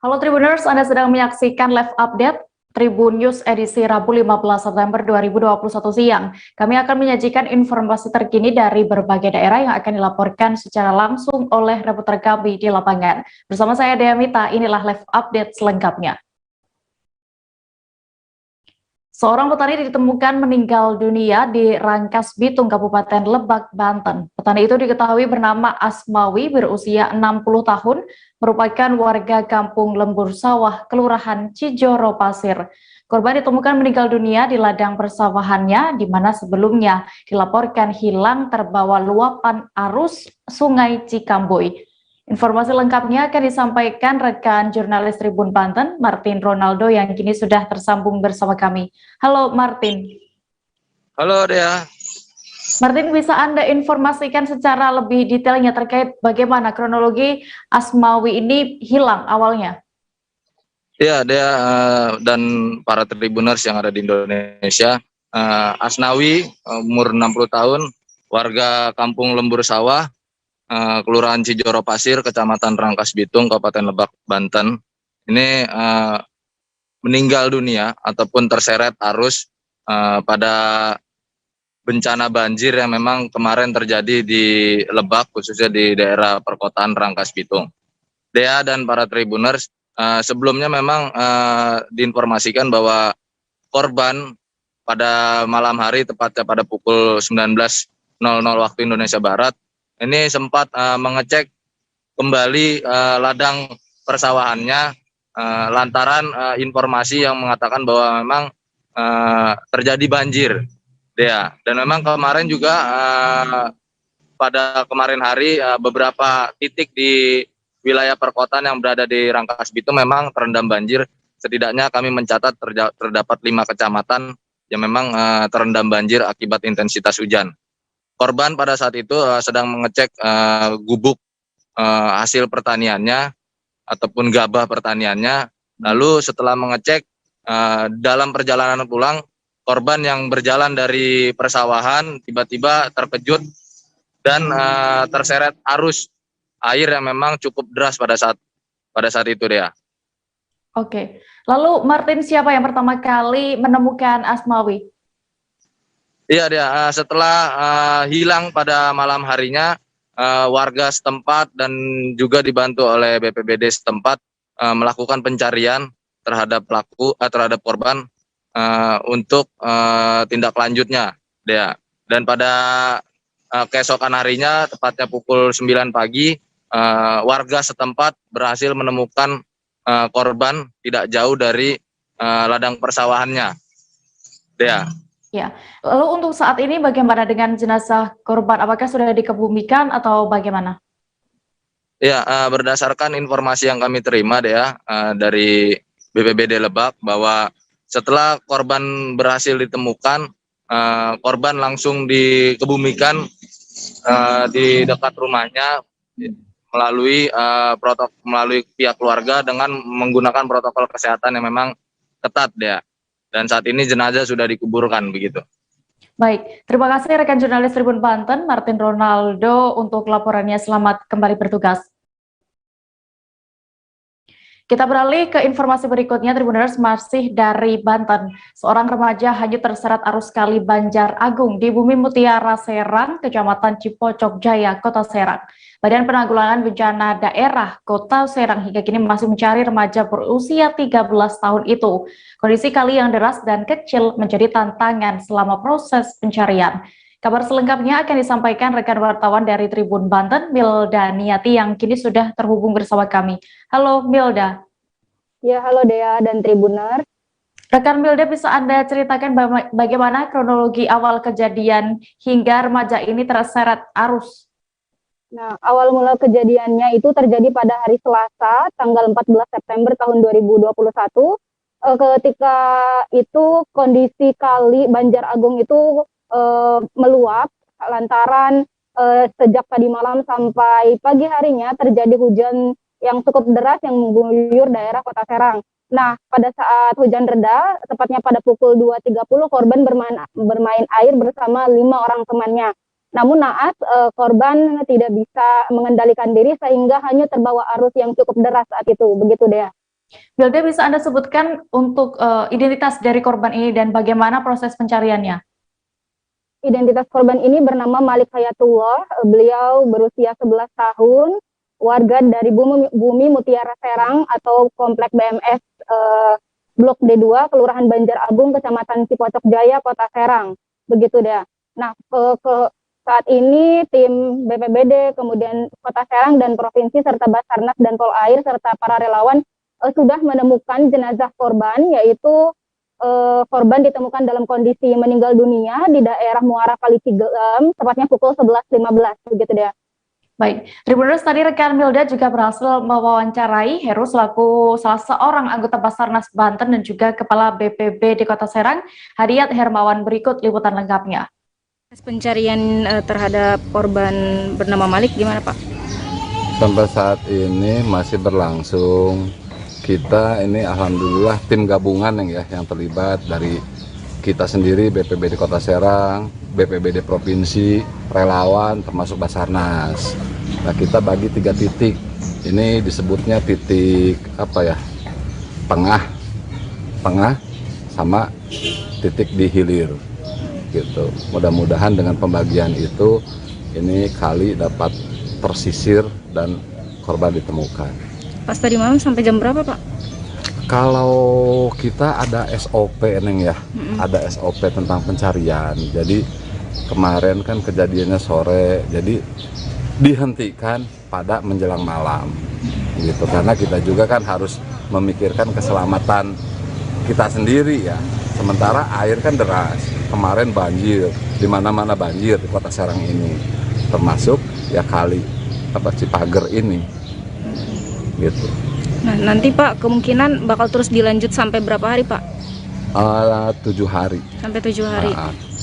Halo Tribuners, Anda sedang menyaksikan live update Tribun News edisi Rabu 15 September 2021 siang. Kami akan menyajikan informasi terkini dari berbagai daerah yang akan dilaporkan secara langsung oleh reporter kami di lapangan. Bersama saya Dea Mita, inilah live update selengkapnya. Seorang petani ditemukan meninggal dunia di Rangkas Bitung, Kabupaten Lebak, Banten. Petani itu diketahui bernama Asmawi, berusia 60 tahun, merupakan warga kampung Lembur Sawah, Kelurahan Cijoro Pasir. Korban ditemukan meninggal dunia di ladang persawahannya, di mana sebelumnya dilaporkan hilang terbawa luapan arus Sungai Cikambuy. Informasi lengkapnya akan disampaikan rekan jurnalis Tribun Banten, Martin Ronaldo, yang kini sudah tersambung bersama kami. Halo Martin. Halo Dea. Martin, bisa Anda informasikan secara lebih detailnya terkait bagaimana kronologi Asmawi ini hilang awalnya? Ya Dea dan para Tribuners yang ada di Indonesia, Asnawi umur 60 tahun, warga kampung Lembur Sawah, Kelurahan Cijoro Pasir, Kecamatan Rangkas Bitung, Kabupaten Lebak, Banten. Ini meninggal dunia ataupun terseret arus pada bencana banjir yang memang kemarin terjadi di Lebak, khususnya di daerah perkotaan Rangkas Bitung. Dea dan para Tribuners, sebelumnya memang diinformasikan bahwa korban pada malam hari, tepatnya pada pukul 19.00 waktu Indonesia Barat, ini sempat mengecek kembali ladang persawahannya lantaran informasi yang mengatakan bahwa memang terjadi banjir, Dea. Dan memang kemarin juga pada kemarin hari beberapa titik di wilayah perkotaan yang berada di Rangkas Bitung memang terendam banjir. Setidaknya kami mencatat terdapat 5 kecamatan yang memang terendam banjir akibat intensitas hujan. Korban pada saat itu sedang mengecek gubuk hasil pertaniannya ataupun gabah pertaniannya. Lalu setelah mengecek dalam perjalanan pulang, korban yang berjalan dari persawahan tiba-tiba terkejut dan terseret arus air yang memang cukup deras pada saat itu, Dea. Oke, lalu Martin, siapa yang pertama kali menemukan Asmawi? Iya, Dea. Setelah hilang pada malam harinya, warga setempat dan juga dibantu oleh BPBD setempat melakukan pencarian terhadap terhadap korban untuk tindak lanjutnya, Dea. Dan pada keesokan harinya, tepatnya pukul 9 pagi, warga setempat berhasil menemukan korban tidak jauh dari ladang persawahannya, Dea. Ya, lalu untuk saat ini bagaimana dengan jenazah korban? Apakah sudah dikebumikan atau bagaimana? Ya, berdasarkan informasi yang kami terima, Dea, dari BPBD Lebak, bahwa setelah korban berhasil ditemukan, korban langsung dikebumikan di dekat rumahnya melalui melalui pihak keluarga dengan menggunakan protokol kesehatan yang memang ketat, Dea. Dan saat ini jenazah sudah dikuburkan begitu. Baik, terima kasih rekan jurnalis Tribun Banten, Martin Ronaldo, untuk laporannya. Selamat kembali bertugas. Kita beralih ke informasi berikutnya, Tribuners, masih dari Banten. Seorang remaja hanyut terseret arus kali Banjar Agung di Bumi Mutiara Serang, Kecamatan Cipocok Jaya, Kota Serang. Badan Penanggulangan Bencana Daerah Kota Serang hingga kini masih mencari remaja berusia 13 tahun itu. Kondisi kali yang deras dan kecil menjadi tantangan selama proses pencarian. Kabar selengkapnya akan disampaikan rekan wartawan dari Tribun Banten, Milda Niati, yang kini sudah terhubung bersama kami. Halo Milda. Ya, halo Dea dan Tribuner. Rekan Milda, bisa Anda ceritakan bagaimana kronologi awal kejadian hingga remaja ini terseret arus? Nah, awal mula kejadiannya itu terjadi pada hari Selasa, tanggal 14 September tahun 2021. Ketika itu kondisi kali Banjar Agung itu meluap lantaran sejak tadi malam sampai pagi harinya terjadi hujan yang cukup deras yang mengguyur daerah Kota Serang. Nah, pada saat hujan reda, tepatnya pada pukul 2.30, korban bermain air bersama 5 orang temannya. Namun naas, korban tidak bisa mengendalikan diri sehingga hanya terbawa arus yang cukup deras saat itu. Begitu, Dea. Wilda, bisa Anda sebutkan untuk identitas dari korban ini dan bagaimana proses pencariannya? Identitas korban ini bernama Malik Hayatullah. Beliau berusia 11 tahun, warga dari Bumi Mutiara Serang atau Komplek BMS Blok D2, Kelurahan Banjar Agung, Kecamatan Cipocok Jaya, Kota Serang. Begitu deh. Nah, saat ini tim BPBD, kemudian Kota Serang dan Provinsi, serta Basarnas dan Polair, serta para relawan sudah menemukan jenazah korban, yaitu korban ditemukan dalam kondisi meninggal dunia di daerah Muara Kali Cigem, tepatnya pukul 11.15, begitu deh. Baik, Tribuners, tadi rekan Milda juga berhasil mewawancarai Heru selaku salah seorang anggota Basarnas Banten dan juga Kepala BPB di Kota Serang, Hadiat Hermawan. Berikut liputan lengkapnya. Pencarian terhadap korban bernama Malik gimana, Pak? Sampai saat ini masih berlangsung. Kita ini alhamdulillah tim gabungan yang terlibat dari kita sendiri, BPBD Kota Serang, BPBD Provinsi, relawan, termasuk Basarnas. Nah, kita bagi 3 titik. Ini disebutnya titik tengah sama titik di hilir. Gitu. Mudah-mudahan dengan pembagian itu ini kali dapat tersisir dan korban ditemukan. Pas tadi malam sampai jam berapa, Pak? Kalau kita ada SOP ada SOP tentang pencarian. Jadi kemarin kan kejadiannya sore, jadi dihentikan pada menjelang malam. Gitu, karena kita juga kan harus memikirkan keselamatan kita sendiri ya. Sementara air kan deras. Kemarin banjir, di mana-mana banjir di Kota Serang ini, termasuk ya kali Cipager ini, gitu. Nah, nanti Pak kemungkinan bakal terus dilanjut sampai berapa hari, Pak? 7 hari. Sampai 7 hari.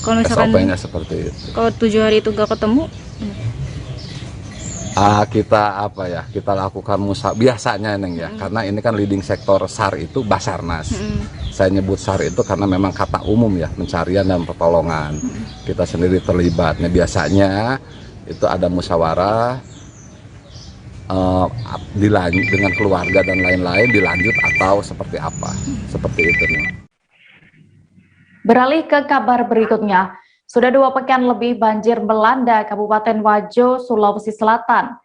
Kalau misalkan SOP-nya seperti itu. Kalau 7 hari itu gak ketemu? Kita lakukan biasanya karena ini kan leading sektor SAR itu Basarnas. Saya nyebut SAR itu karena memang kata umum ya, pencarian dan pertolongan. Kita sendiri terlibat. Nah, biasanya itu ada musyawarah dilanjut dengan keluarga dan lain-lain, dilanjut atau seperti apa, seperti itu nih. Beralih ke kabar berikutnya, sudah 2 pekan lebih banjir melanda Kabupaten Wajo, Sulawesi Selatan.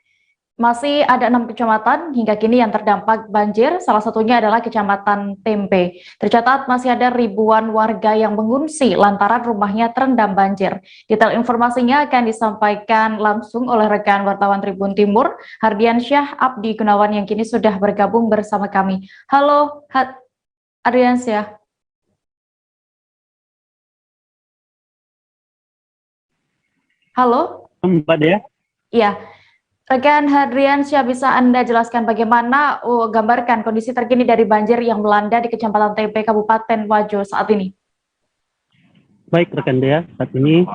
Masih ada 6 kecamatan hingga kini yang terdampak banjir, salah satunya adalah Kecamatan Tempe. Tercatat masih ada ribuan warga yang mengungsi lantaran rumahnya terendam banjir. Detail informasinya akan disampaikan langsung oleh rekan wartawan Tribun Timur, Hardiansyah Abdi Gunawan, yang kini sudah bergabung bersama kami. Halo, Hardiansyah. Halo? Mbak Dea? Iya. Rekan Hadriansyah, bisa Anda jelaskan bagaimana gambarkan kondisi terkini dari banjir yang melanda di Kecamatan Tempe, Kabupaten Wajo saat ini? Baik rekan Dea, saat ini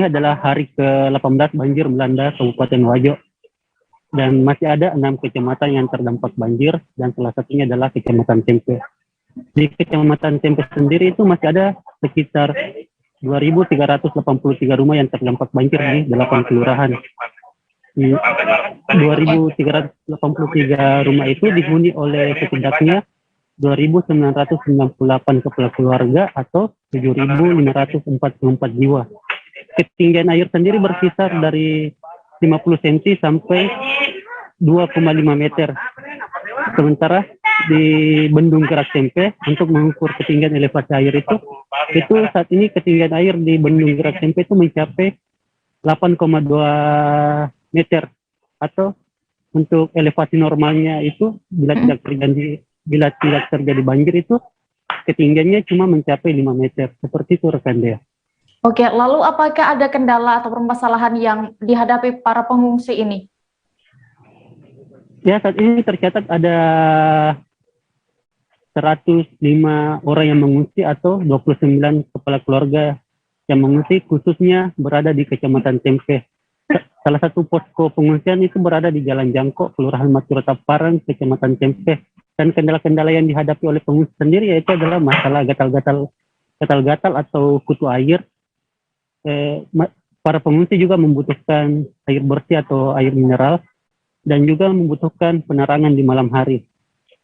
adalah hari ke-18 banjir melanda Kabupaten Wajo. Dan masih ada 6 kecamatan yang terdampak banjir, dan salah satunya adalah Kecamatan Tempe. Di Kecamatan Tempe sendiri itu masih ada sekitar 2.383 rumah yang terdampak banjir di 8 kelurahan. 2.383 rumah itu dihuni oleh setidaknya 2.998 kepala keluarga atau 7.544 jiwa. Ketinggian air sendiri berkisar dari 50 cm sampai 2,5 meter. Sementara di Bendung Gerak Tempe, untuk mengukur ketinggian elevasi air itu saat ini ketinggian air di Bendung Gerak Tempe itu mencapai 8,2 meter, atau untuk elevasi normalnya itu bila tidak terjadi banjir itu ketinggiannya cuma mencapai 5 meter. Seperti itu rekan Dea. Oke, lalu apakah ada kendala atau permasalahan yang dihadapi para pengungsi ini? Ya, saat ini tercatat ada 105 orang yang mengungsi atau 29 kepala keluarga yang mengungsi, khususnya berada di Kecamatan Tempe. Salah satu posko pengungsian itu berada di Jalan Jangkok, Kelurahan Maturata Parang, Kecamatan Tempe. Dan kendala-kendala yang dihadapi oleh pengungsi sendiri yaitu adalah masalah gatal-gatal atau kutu air. Para pengungsi juga membutuhkan air bersih atau air mineral, dan juga membutuhkan penerangan di malam hari.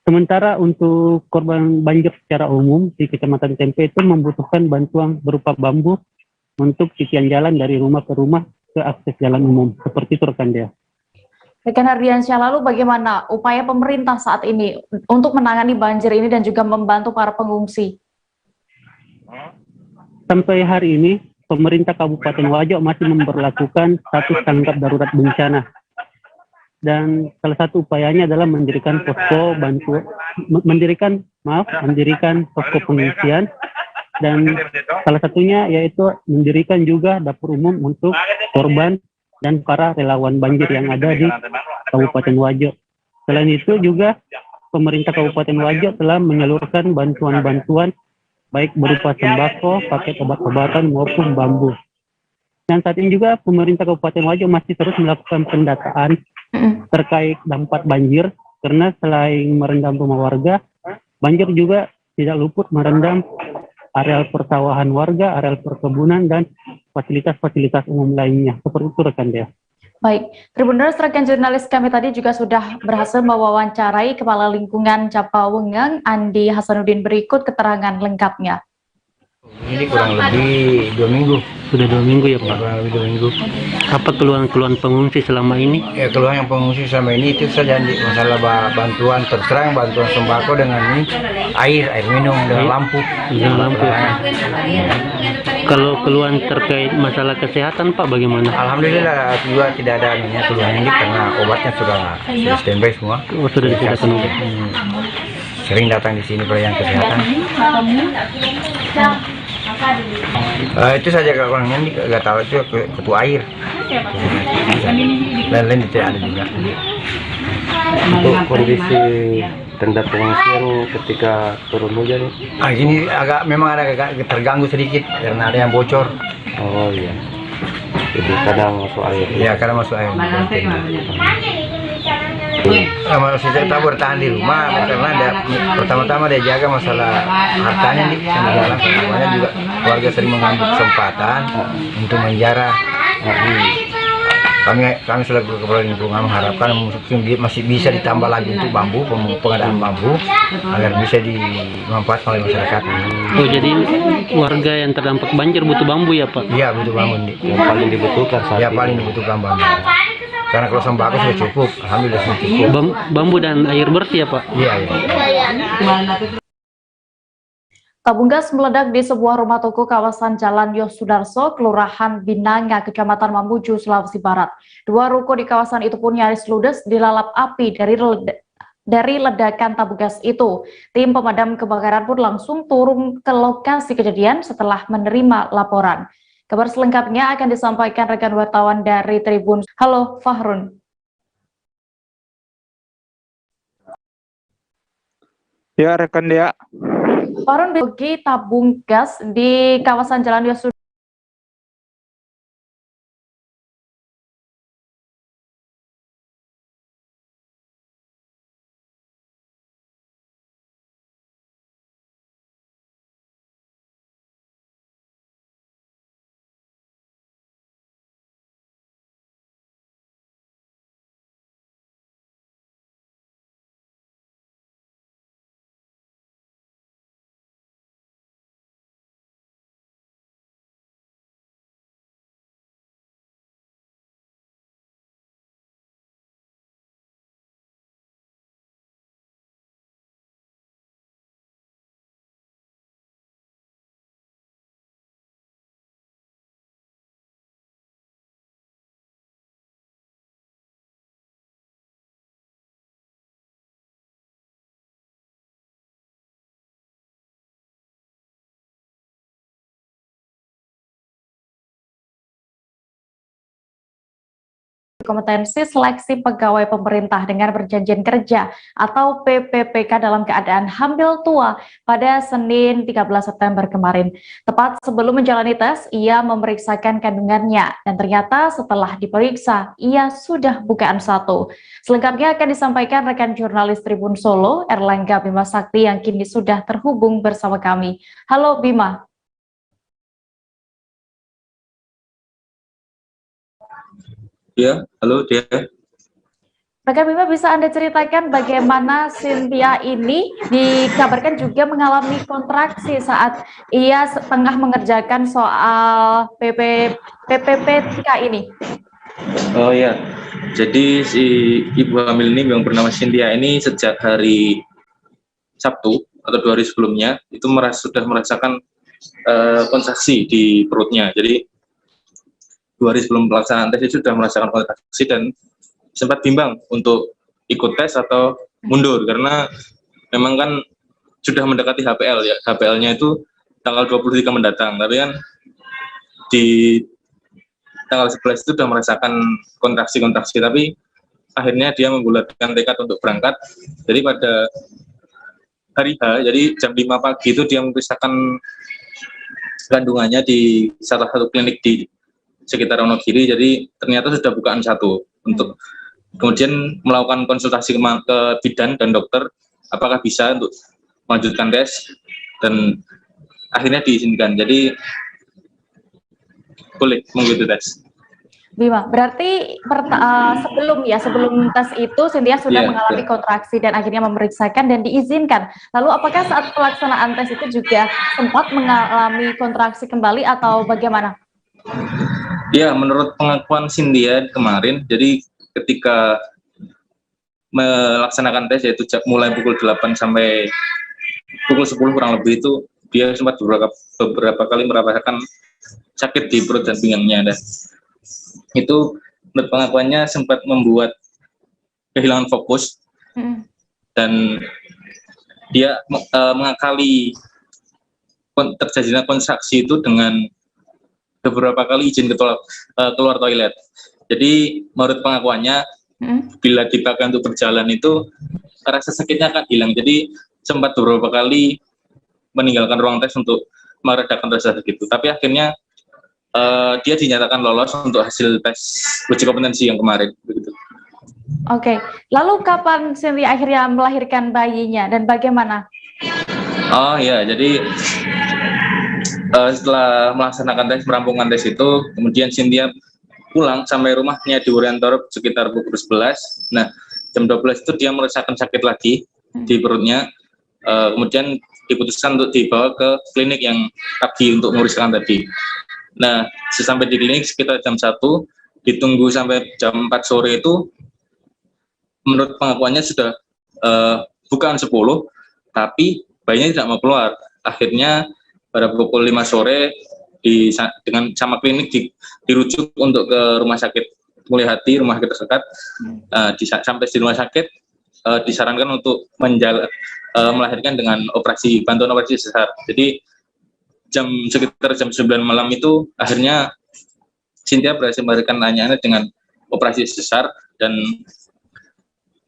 Sementara untuk korban banjir secara umum di Kecamatan Tempe itu membutuhkan bantuan berupa bambu untuk titian jalan dari rumah ke rumah ke akses jalan umum. Seperti itu rekan Dea. Rekan Ardiansyah, lalu bagaimana upaya pemerintah saat ini untuk menangani banjir ini dan juga membantu para pengungsi? Sampai hari ini, pemerintah Kabupaten Wajo masih memberlakukan status tanggap darurat bencana. Dan salah satu upayanya adalah mendirikan posko posko pengungsian, dan salah satunya yaitu mendirikan juga dapur umum untuk korban dan para relawan banjir yang ada di Kabupaten Wajo. Selain itu juga pemerintah Kabupaten Wajo telah menyalurkan bantuan-bantuan baik berupa sembako, paket obat-obatan maupun bambu. Dan saat ini juga pemerintah Kabupaten Wajo masih terus melakukan pendataan terkait dampak banjir, karena selain merendam rumah warga, banjir juga tidak luput merendam areal persawahan warga, areal perkebunan, dan fasilitas-fasilitas umum lainnya. Seperti itu rekan Dea. Baik, Tribuners, rekan jurnalis kami tadi juga sudah berhasil mewawancarai Kepala Lingkungan Capawengang, Andi Hasanuddin. Berikut keterangan lengkapnya. Ini kurang lebih 2 minggu. Sudah 2 minggu ya Pak? Kurang lebih 2 minggu. Apa keluhan-keluhan pengungsi selama ini? Ya, keluhan yang pengungsi selama ini itu saja masalah bantuan terserang, bantuan sembako dengan ini, air minum, dengan lampu. Dengan lampu. Kalau keluhan terkait masalah kesehatan Pak bagaimana? Alhamdulillah juga tidak ada keluhan ini karena obatnya sudah standby semua. Oh, sudah disediakan obat. Sering datang di sini pelayan kesehatan. Itu saja kekurangannya, nggak tahu itu ketua air. Lain-lain tidak ada juga. Untuk kondisi tenda pengungsian ketika turun hujan, Ini memang agak terganggu sedikit karena ada yang bocor. oh iya, jadi kadang masuk air. Ya, karena masuk air. Kita bertahan di rumah karena pertama-tama dia jaga masalah hartanya di jalan. Kemudian juga keluarga sering mengambil kesempatan untuk menjara. Kami selaku Kepala Lingkungan mengharapkan mungkin masih bisa ditambah lagi untuk bambu, pengadaan bambu agar bisa dimanfaatkan oleh masyarakat. Oh, jadi warga yang terdampak banjir butuh bambu ya Pak? Iya, butuh bambu. Yang paling dibutuhkan saat Ya, ini. paling dibutuhkan bambu. Karena kalau sembako sudah cukup, alhamdulillah sudah cukup. Bambu dan air bersih ya Pak? Iya, iya. Tabung gas meledak di sebuah rumah toko kawasan Jalan Yosudarso, Kelurahan Binanga, Kecamatan Mamuju, Sulawesi Barat. 2 ruko di kawasan itu pun nyaris ludes dilalap api dari ledakan tabung gas itu. Tim pemadam kebakaran pun langsung turun ke lokasi kejadian setelah menerima laporan. Kabar selengkapnya akan disampaikan rekan wartawan dari Tribun. Halo, Fahrun. Ya, rekan Dea. Fahrun, bagi tabung gas di kawasan Jalan Yosudarso kompetensi seleksi pegawai pemerintah dengan perjanjian kerja atau PPPK dalam keadaan hamil tua pada Senin 13 September kemarin. Tepat sebelum menjalani tes, ia memeriksakan kandungannya dan ternyata setelah diperiksa, ia sudah bukaan 1. Selengkapnya akan disampaikan rekan jurnalis Tribun Solo, Erlangga Bima Sakti yang kini sudah terhubung bersama kami. Halo Bima. Ya, halo dia. Rekan Bima, bisa Anda ceritakan bagaimana Cynthia ini dikabarkan juga mengalami kontraksi saat ia tengah mengerjakan soal PPPK ini? Oh ya, jadi si ibu hamil ini yang bernama Cynthia ini sejak hari Sabtu atau 2 hari sebelumnya itu sudah merasakan kontraksi di perutnya. Jadi 2 hari sebelum pelaksanaan tes itu sudah merasakan kontraksi dan sempat bimbang untuk ikut tes atau mundur karena memang kan sudah mendekati HPL ya. HPL-nya itu tanggal 23 mendatang. Tapi kan di tanggal 11 itu sudah merasakan kontraksi-kontraksi, tapi akhirnya dia membulatkan tekad untuk berangkat. Jadi pada hari H, jadi jam 5 pagi itu dia memeriksakan kandungannya di salah satu klinik di sekitar Wonogiri. Jadi ternyata sudah bukaan 1 untuk kemudian melakukan konsultasi ke bidan dan dokter apakah bisa untuk melanjutkan tes, dan akhirnya diizinkan. Jadi boleh mengikuti tes. Bima, berarti sebelum tes itu Cynthia sudah mengalami kontraksi dan akhirnya memeriksakan dan diizinkan. Lalu apakah saat pelaksanaan tes itu juga sempat mengalami kontraksi kembali atau bagaimana? Ya, menurut pengakuan Cynthia kemarin, jadi ketika melaksanakan tes yaitu mulai pukul 8 sampai pukul 10 kurang lebih itu dia sempat beberapa kali merasakan sakit di perut dan pinggangnya, dan itu menurut pengakuannya sempat membuat kehilangan fokus dan dia mengakali terjadinya kontraksi itu dengan beberapa kali izin keluar toilet. Jadi menurut pengakuannya bila dipakai untuk berjalan itu rasa sakitnya akan hilang. Jadi sempat beberapa kali meninggalkan ruang tes untuk meredakan rasa sakit itu. Tapi akhirnya dia dinyatakan lolos untuk hasil tes uji kompetensi yang kemarin. Begitu. Oke, lalu kapan Cynthia akhirnya melahirkan bayinya dan bagaimana? Oh ya, jadi setelah melaksanakan tes, merampungkan tes itu, kemudian Cynthia pulang sampai rumahnya di Uriantorop sekitar pukul 11. Nah, jam 12 itu dia merasakan sakit lagi di perutnya. Kemudian diputuskan untuk dibawa ke klinik yang tadi untuk memeriksakan tadi. Nah, sesampai di klinik sekitar jam 1, ditunggu sampai jam 4 sore itu, menurut pengakuannya sudah bukan 10, tapi bayinya tidak mau keluar. Akhirnya pada pukul 5 sore dengan sama klinik dirujuk untuk ke rumah sakit Mulia Hati, rumah sakit terdekat. Sampai di rumah sakit disarankan untuk melahirkan dengan bantuan operasi sesar. Jadi sekitar jam 9 malam itu akhirnya Cynthia berhasil melahirkan anaknya dengan operasi sesar dan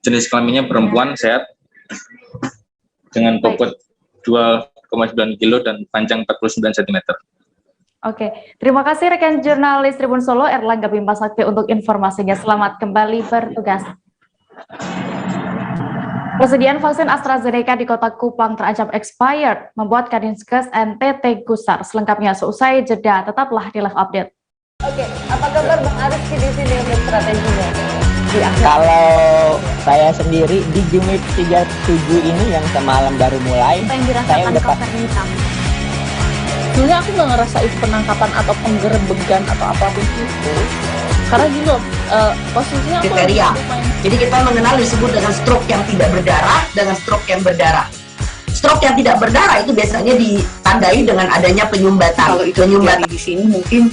jenis kelaminnya perempuan sehat dengan bobot 2,9 kilo dan panjang 49 cm. Oke, terima kasih rekan jurnalis Tribun Solo Erlangga Bima Sakti untuk informasinya. Selamat kembali bertugas. Persediaan vaksin AstraZeneca di Kota Kupang terancam expired, membuat Kadinkes NTT gusar. Selengkapnya seusai jeda, tetaplah di Live Update. Oke, apa kabar Bang Arif di sini untuk strateginya? Kalau saya sendiri di game week 37 ini yang semalam baru mulai, saya udah hitam. Sebenarnya aku nggak ngerasa itu penangkapan atau penggerebegan atau apapun itu, karena gini loh, posisinya kriteria. Jadi kita mengenal disebut dengan stroke yang tidak berdarah dengan stroke yang berdarah. Stroke yang tidak berdarah itu biasanya ditandai dengan adanya penyumbatan. Kalau itu penyumbatan di sini mungkin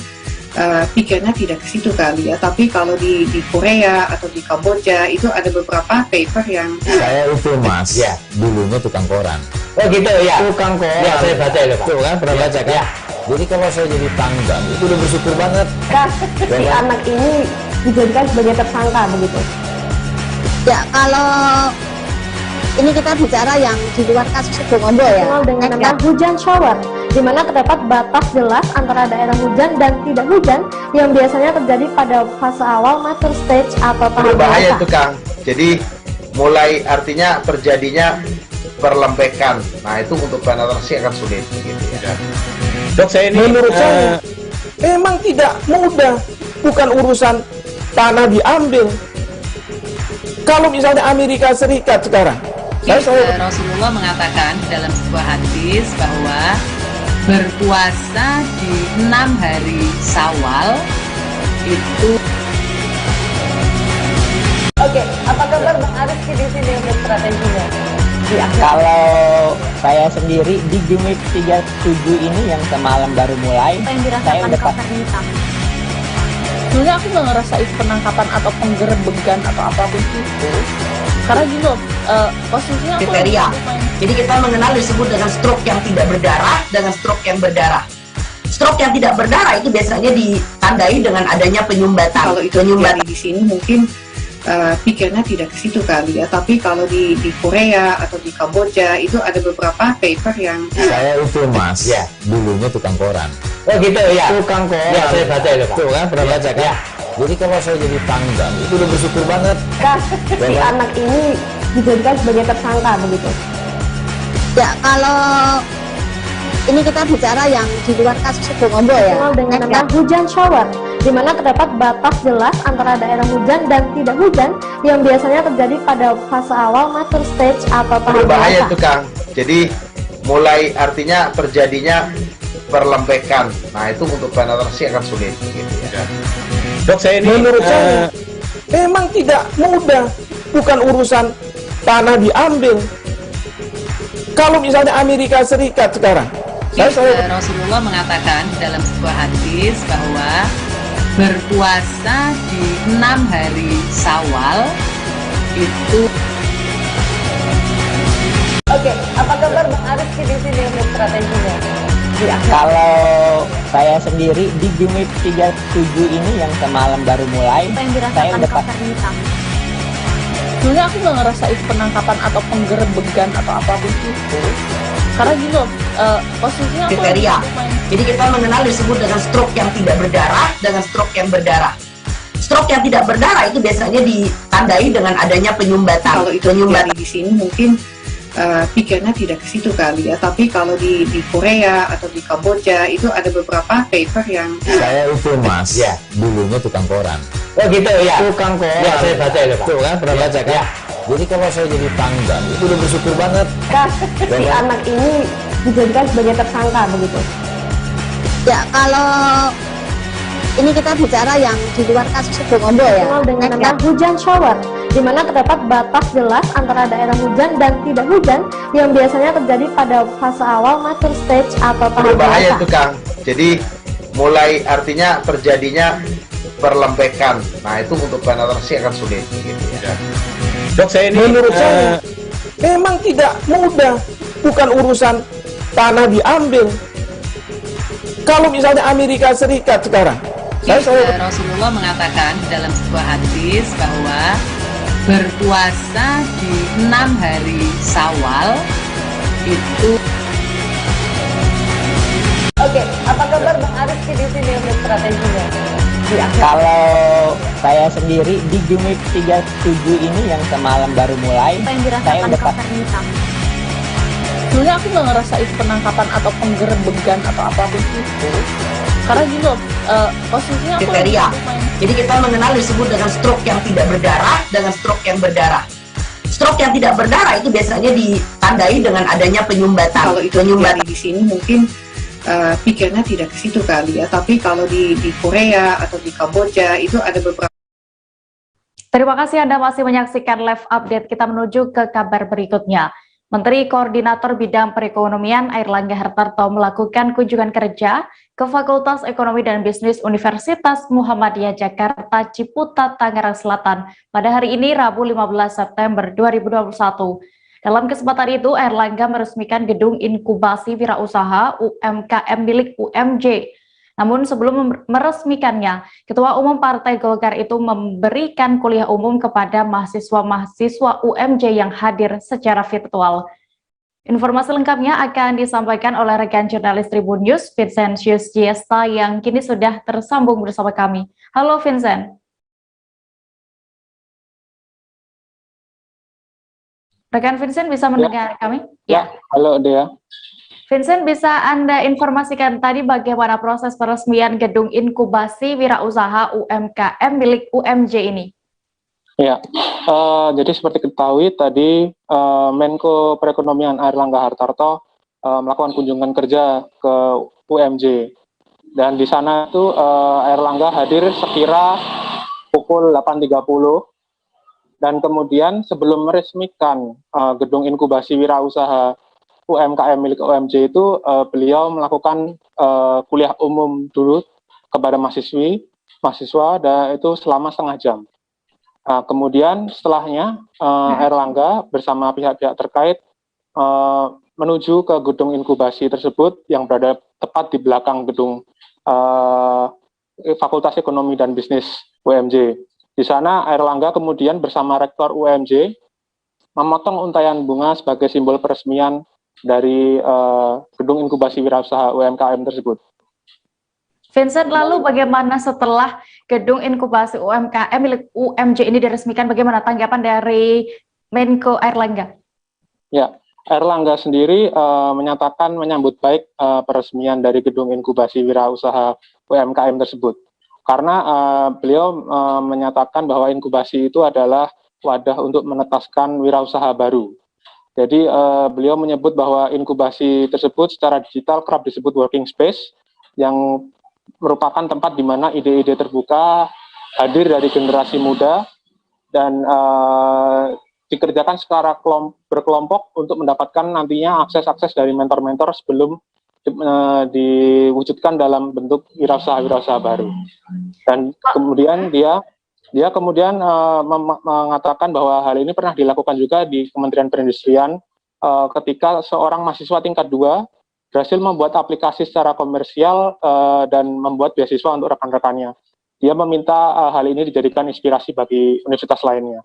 pikirnya tidak ke situ kali ya, tapi kalau di Korea atau di Kamboja itu ada beberapa paper yang saya itu mas, ya dulunya tukang koran. Oh gitu ya, tukang koran. Ya saya baca ya Pak. Tuh kan pernah baca kan? Ya. Jadi kalau saya jadi tanggang itu udah bersyukur banget. Si anak ini dijadikan sebagai tersangka begitu. Ya kalau ini kita bicara yang di luar kasus Situbondo ya. Dengan nama hujan shower, di mana terdapat batas jelas antara daerah hujan dan tidak hujan yang biasanya terjadi pada fase awal mature stage atau tahap berbahaya itu Kang. Jadi mulai artinya terjadinya perlembekan. Nah itu untuk penetrasi akan sulit gitu ya. Dok, saya ini menurut saya memang tidak mudah, bukan urusan tanah diambil, Kalau misalnya Amerika Serikat sekarang, Rasulullah mengatakan dalam sebuah hadis bahwa berpuasa di 6 hari Syawal itu. Oke, apa kabar Bang Arif di sini untuk strateginya? Kalau saya sendiri di Jumit 37 ini yang semalam baru mulai, saya udah sebenarnya aku nggak ngerasain penangkapan atau penggerebegan atau apapun itu, karena gini loh, posisinya aku kriteria. Jadi kita mengenal disebut dengan stroke yang tidak berdarah dengan stroke yang berdarah. Stroke yang tidak berdarah itu biasanya ditandai dengan adanya penyumbatan. Kalau itu terjadi di sini mungkin pikirnya tidak ke situ kali ya, tapi kalau di Korea atau di Kamboja itu ada beberapa paper yang saya itu mas, dulunya tukang koran. Oh gitu ya, Tukang koran. Ya, saya baca itu Pak. Tuh kan, pernah baca kan? Ya. Jadi kalau saya jadi tanggal, itu udah bersyukur banget. Si anak ini dijadikan sebagai tersangka begitu. Ya, kalau ini kita bicara yang di luar kasus Subombo ya. Dikenal dengan nama hujan shower, di mana terdapat batas jelas antara daerah hujan dan tidak hujan yang biasanya terjadi pada fase awal mature stage atau tahap berbahaya dewasa. itu Kang. Jadi mulai artinya terjadinya perlembekan. Nah itu untuk penetrasi akan sulit gitu ya. Dok, saya ini menurut saya memang tidak mudah, bukan urusan tanah diambil. Kalau misalnya Amerika Serikat sekarang, Rasulullah mengatakan dalam sebuah hadis bahwa berpuasa di 6 hari Syawal itu. Oke, apa kabar Bang Arif di sini untuk strateginya? Kalau saya sendiri di Jumit 37 ini yang semalam baru mulai, saya udah sebenarnya aku nggak ngerasain penangkapan atau penggerebegan atau apapun itu, karena gini loh, posisinya aku kriteria. Jadi kita mengenal disebut dengan stroke yang tidak berdarah dengan stroke yang berdarah. Stroke yang tidak berdarah itu biasanya ditandai dengan adanya penyumbatan. Kalau itu terjadi di sini mungkin pikirnya tidak ke situ kali ya, tapi kalau di Korea atau di Kamboja itu ada beberapa paper yang saya itu mas, dulunya tukang koran. Oh gitu ya, Tukang koran. Ya, saya baca itu Pak. Tuh kan, pernah baca kan? Jadi kalau saya jadi tanggal, itu udah bersyukur banget. Si anak ini dijadikan sebagai tersangka begitu. Ya, kalau ini kita bicara yang di luar kasus Subombo ya. Dikenal dengan nama hujan shower, di mana terdapat batas jelas antara daerah hujan dan tidak hujan yang biasanya terjadi pada fase awal mature stage atau tahap berbahaya dewasa. itu Kang. Jadi mulai artinya terjadinya perlembekan. Nah itu untuk penetrasi akan sulit gitu ya. Dok, saya ini menurut saya memang tidak mudah, bukan urusan tanah diambil. Kalau misalnya Amerika Serikat sekarang, Rasulullah mengatakan dalam sebuah hadis bahwa berpuasa di 6 hari Syawal itu. Oke, apa kabar Bang Arif di sini untuk strateginya? Kalau saya sendiri di Jumit 37 ini yang semalam baru mulai, saya udah sebenarnya aku nggak ngerasain penangkapan atau penggerebegan atau apapun itu, karena gini loh, posisinya aku kriteria. Jadi kita mengenal disebut dengan stroke yang tidak berdarah dengan stroke yang berdarah. Stroke yang tidak berdarah itu biasanya ditandai dengan adanya penyumbatan. Kalau itu terjadi di sini mungkin pikirnya tidak ke situ kali ya, tapi kalau di Korea atau di Kamboja itu ada beberapa. Terima kasih Anda masih menyaksikan live update. Kita menuju ke kabar berikutnya. Menteri Koordinator Bidang Perekonomian Airlangga Hartarto melakukan kunjungan kerja ke Fakultas Ekonomi dan Bisnis Universitas Muhammadiyah Jakarta Ciputat, Tangerang Selatan pada hari ini Rabu 15 September 2021. Dalam kesempatan itu, Airlangga meresmikan gedung inkubasi wirausaha UMKM milik UMJ. Namun sebelum meresmikannya, Ketua Umum Partai Golkar itu memberikan kuliah umum kepada mahasiswa-mahasiswa UMJ yang hadir secara virtual. Informasi lengkapnya akan disampaikan oleh rekan jurnalis Tribun News, Vincentius Giesta, yang kini sudah tersambung bersama kami. Halo Vincent. Rekan Vincent bisa mendengar kami? Ya, halo Dea. Vincent, bisa Anda informasikan tadi bagaimana proses peresmian gedung inkubasi wirausaha UMKM milik UMJ ini? Ya, jadi seperti diketahui tadi Menko Perekonomian Airlangga Hartarto melakukan kunjungan kerja ke UMJ, dan di sana itu Airlangga hadir sekira pukul 8.30, dan kemudian sebelum meresmikan gedung inkubasi wirausaha UMKM milik UMJ itu beliau melakukan kuliah umum dulu kepada mahasiswa dan itu selama setengah jam. Kemudian setelahnya Airlangga bersama pihak-pihak terkait menuju ke gedung inkubasi tersebut yang berada tepat di belakang gedung Fakultas Ekonomi dan Bisnis UMJ. Di sana Airlangga kemudian bersama Rektor UMJ memotong untaian bunga sebagai simbol peresmian dari gedung inkubasi wirausaha UMKM tersebut. Vincent, lalu bagaimana setelah gedung inkubasi UMKM milik UMJ ini diresmikan, bagaimana tanggapan dari Menko Airlangga? Ya, Airlangga sendiri menyatakan menyambut baik peresmian dari gedung inkubasi wirausaha UMKM tersebut. Karena beliau menyatakan bahwa inkubasi itu adalah wadah untuk menetaskan wirausaha baru. Jadi beliau menyebut bahwa inkubasi tersebut secara digital kerap disebut working space, yang merupakan tempat di mana ide-ide terbuka hadir dari generasi muda dan dikerjakan secara berkelompok untuk mendapatkan nantinya akses-akses dari mentor-mentor sebelum diwujudkan dalam bentuk wirausaha baru. Dan kemudian dia kemudian mengatakan bahwa hal ini pernah dilakukan juga di Kementerian Perindustrian ketika seorang mahasiswa tingkat 2 berhasil membuat aplikasi secara komersial dan membuat beasiswa untuk rekan-rekannya. Dia meminta hal ini dijadikan inspirasi bagi universitas lainnya.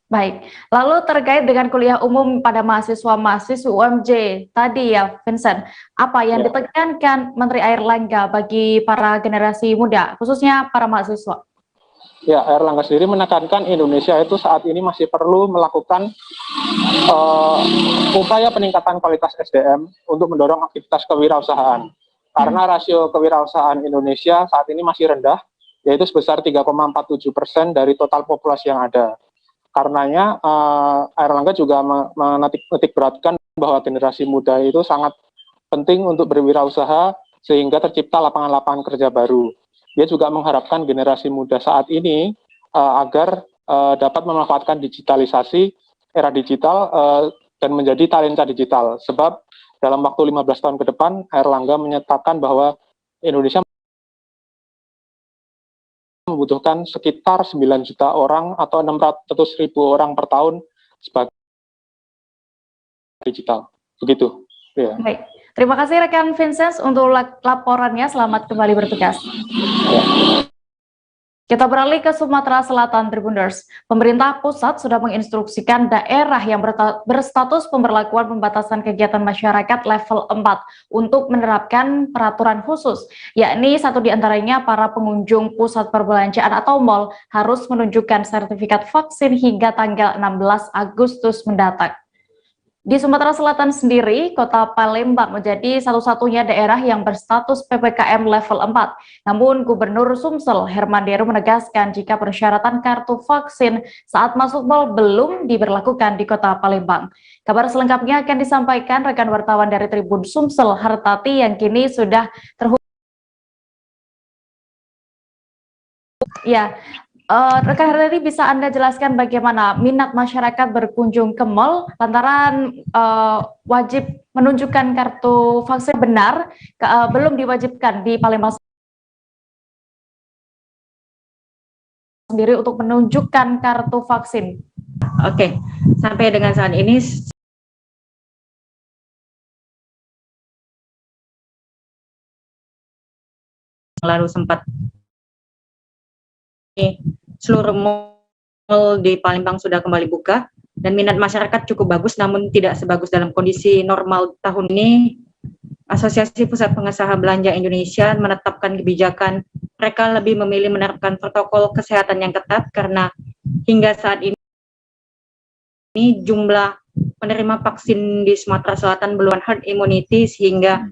Baik, lalu terkait dengan kuliah umum pada mahasiswa-mahasiswa UMJ tadi ya Vincent, apa yang ditekankan Menteri Airlangga bagi para generasi muda, khususnya para mahasiswa? Ya, Airlangga sendiri menekankan Indonesia itu saat ini masih perlu melakukan upaya peningkatan kualitas SDM untuk mendorong aktivitas kewirausahaan. Karena rasio kewirausahaan Indonesia saat ini masih rendah, yaitu sebesar 3,47% dari total populasi yang ada. Karenanya Airlangga juga menitik beratkan bahwa generasi muda itu sangat penting untuk berwirausaha sehingga tercipta lapangan-lapangan kerja baru. Dia juga mengharapkan generasi muda saat ini agar dapat memanfaatkan digitalisasi era digital dan menjadi talenta digital. Sebab dalam waktu 15 tahun ke depan Airlangga menyatakan bahwa Indonesia membutuhkan sekitar 9 juta orang atau 600.000 orang per tahun sebagai digital. Begitu. Ya. Baik. Terima kasih rekan Vincent untuk laporannya. Selamat kembali bertugas. Ya. Kita beralih ke Sumatera Selatan, Tribuners. Pemerintah pusat sudah menginstruksikan daerah yang berstatus pemberlakuan pembatasan kegiatan masyarakat level 4 untuk menerapkan peraturan khusus, yakni satu di antaranya para pengunjung pusat perbelanjaan atau mal harus menunjukkan sertifikat vaksin hingga tanggal 16 Agustus mendatang. Di Sumatera Selatan sendiri, Kota Palembang menjadi satu-satunya daerah yang berstatus PPKM level 4. Namun, Gubernur Sumsel Herman Deru menegaskan jika persyaratan kartu vaksin saat masuk mal belum diberlakukan di Kota Palembang. Kabar selengkapnya akan disampaikan rekan wartawan dari Tribun Sumsel, Hartati, yang kini sudah terhubung. Ya. Rekan Hartati, bisa Anda jelaskan bagaimana minat masyarakat berkunjung ke mal lantaran wajib menunjukkan kartu vaksin benar belum diwajibkan di Palembang sendiri untuk menunjukkan kartu vaksin? Oke, sampai dengan saat ini lalu sempat seluruh mal di Palembang sudah kembali buka dan minat masyarakat cukup bagus, namun tidak sebagus dalam kondisi normal tahun ini. Asosiasi Pusat Pengusaha Belanja Indonesia menetapkan kebijakan mereka lebih memilih menerapkan protokol kesehatan yang ketat karena hingga saat ini jumlah penerima vaksin di Sumatera Selatan belum herd immunity, sehingga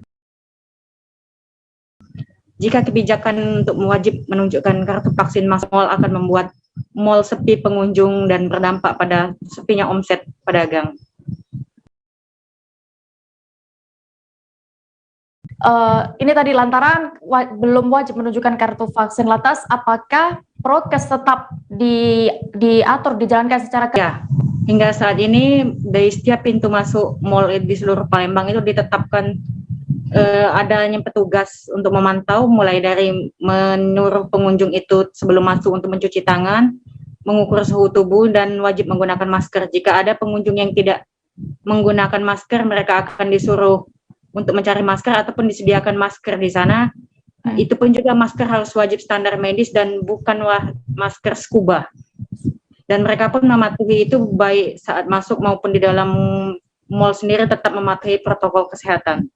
jika kebijakan untuk wajib menunjukkan kartu vaksin masuk mal akan membuat mal sepi pengunjung dan berdampak pada sepinya omset pedagang. Ini tadi lantaran belum wajib menunjukkan kartu vaksin, lantas apakah prokes tetap diatur, dijalankan secara ya, hingga saat ini dari setiap pintu masuk mal di seluruh Palembang itu ditetapkan adanya petugas untuk memantau, mulai dari menyuruh pengunjung itu sebelum masuk untuk mencuci tangan, mengukur suhu tubuh, dan wajib menggunakan masker. Jika ada pengunjung yang tidak menggunakan masker, mereka akan disuruh untuk mencari masker ataupun disediakan masker di sana. Itu pun juga masker harus wajib standar medis dan bukan masker scuba. Dan mereka pun mematuhi itu baik saat masuk maupun di dalam mal sendiri tetap mematuhi protokol kesehatan.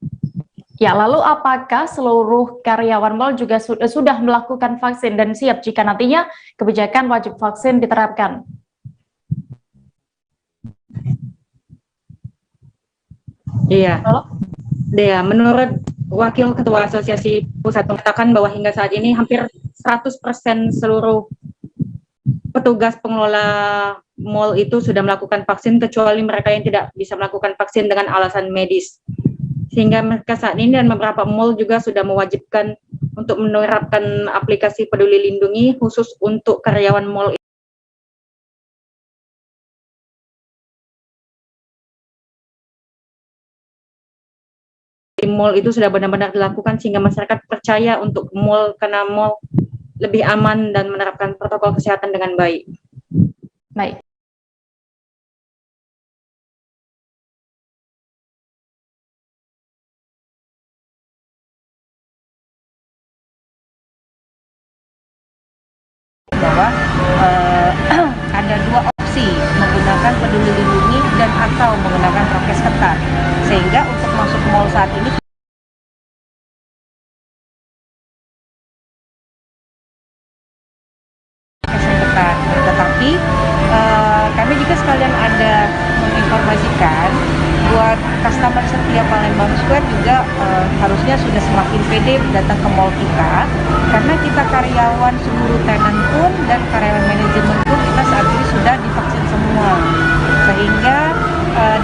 Ya, lalu apakah seluruh karyawan mal juga sudah melakukan vaksin dan siap jika nantinya kebijakan wajib vaksin diterapkan? Iya. Ya, menurut Wakil Ketua Asosiasi Pusat mengatakan bahwa hingga saat ini hampir 100% seluruh petugas pengelola mal itu sudah melakukan vaksin, kecuali mereka yang tidak bisa melakukan vaksin dengan alasan medis. Sehingga mereka saat ini dan beberapa mal juga sudah mewajibkan untuk menerapkan aplikasi Peduli Lindungi khusus untuk karyawan mal. Di mal itu sudah benar-benar dilakukan sehingga masyarakat percaya untuk mal karena mal lebih aman dan menerapkan protokol kesehatan dengan baik. Baik. Bahwa ada dua opsi, menggunakan Peduli Lindungi dan atau menggunakan prokes ketat, sehingga untuk masuk ke mal saat ini ketat. Tetapi kami juga sekalian ada menginformasikan buat customer setia Palembang Square juga harusnya sudah semakin pede datang ke mall kita, karena kita karyawan seluruh tenan pun dan karyawan manajemen pun kita saat ini sudah divaksin semua, sehingga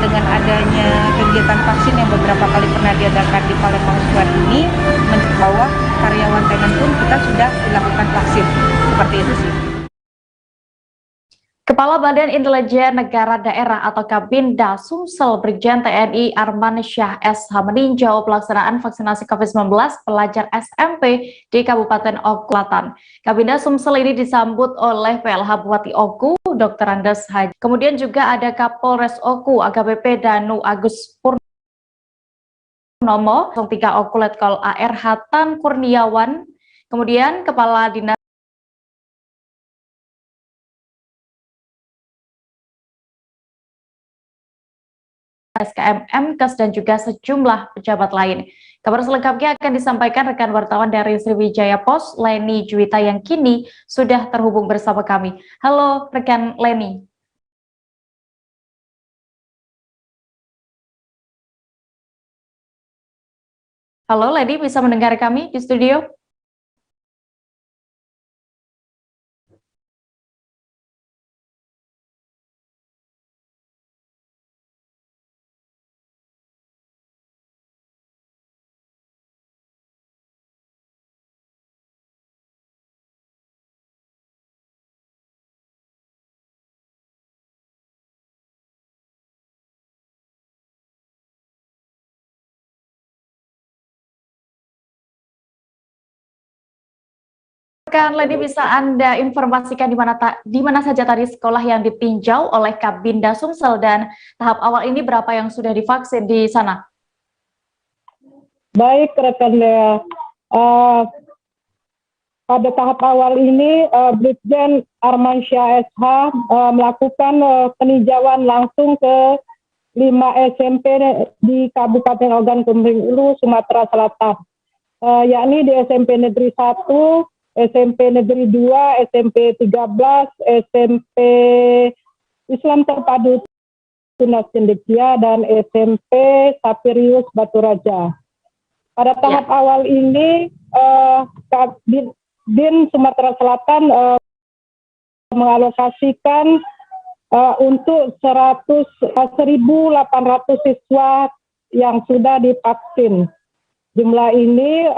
dengan adanya kegiatan vaksin yang beberapa kali pernah diadakan di Palembang Square ini, bahwa karyawan tenan pun kita sudah dilakukan vaksin, seperti itu sih. Kepala Badan Intelijen Negara Daerah atau Kabinda Sumsel Brigjen TNI Arman Syah SH meninjau pelaksanaan vaksinasi COVID-19 pelajar SMP di Kabupaten Oku Selatan. Kabinda Sumsel ini disambut oleh PLH Bupati Oku, Dr. Andes Haji. Kemudian juga ada Kapolres Oku AKBP Danu Agus Purnomo, 3 Oku Letkol AR Hatan Kurniawan, kemudian Kepala Dinas SKM MKes dan juga sejumlah pejabat lain. Kabar selengkapnya akan disampaikan rekan wartawan dari Sriwijaya Pos, Leni Juwita, yang kini sudah terhubung bersama kami. Halo rekan Leni. Halo Leni, bisa mendengar kami di studio? Leni, bisa Anda informasikan di mana saja tadi sekolah yang ditinjau oleh Kabinda Sumsel dan tahap awal ini berapa yang sudah divaksin di sana? Baik rekan Dea, pada tahap awal ini Brigjen Arman Syah SH melakukan peninjauan langsung ke 5 SMP di Kabupaten Ogan Komering Ulu, Sumatera Selatan, yakni di SMP Negeri 1, SMP Negeri 2, SMP 13, SMP Islam Terpadu Tunas Cendekia, dan SMP Sapirius Batu Raja. Pada tahap awal ini, Din Sumatera Selatan mengalokasikan untuk 1.800 siswa yang sudah divaksin. Jumlah ini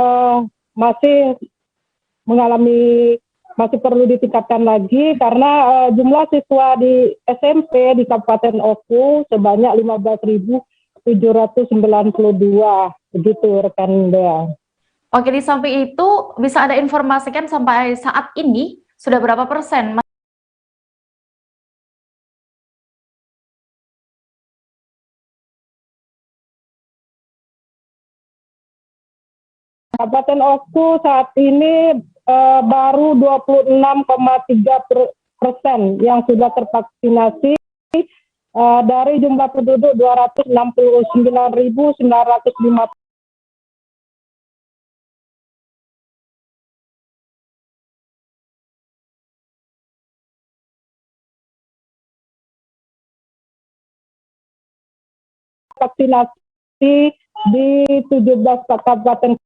masih perlu ditingkatkan lagi karena jumlah siswa di SMP di Kabupaten Oku sebanyak 15.792. Begitu rekan Dea. Oke, di samping itu bisa ada informasikan sampai saat ini sudah berapa persen Kabupaten Oku saat ini baru 26,3% yang sudah tervaksinasi dari jumlah penduduk 269.950. Vaksinasi di 17 kabupaten.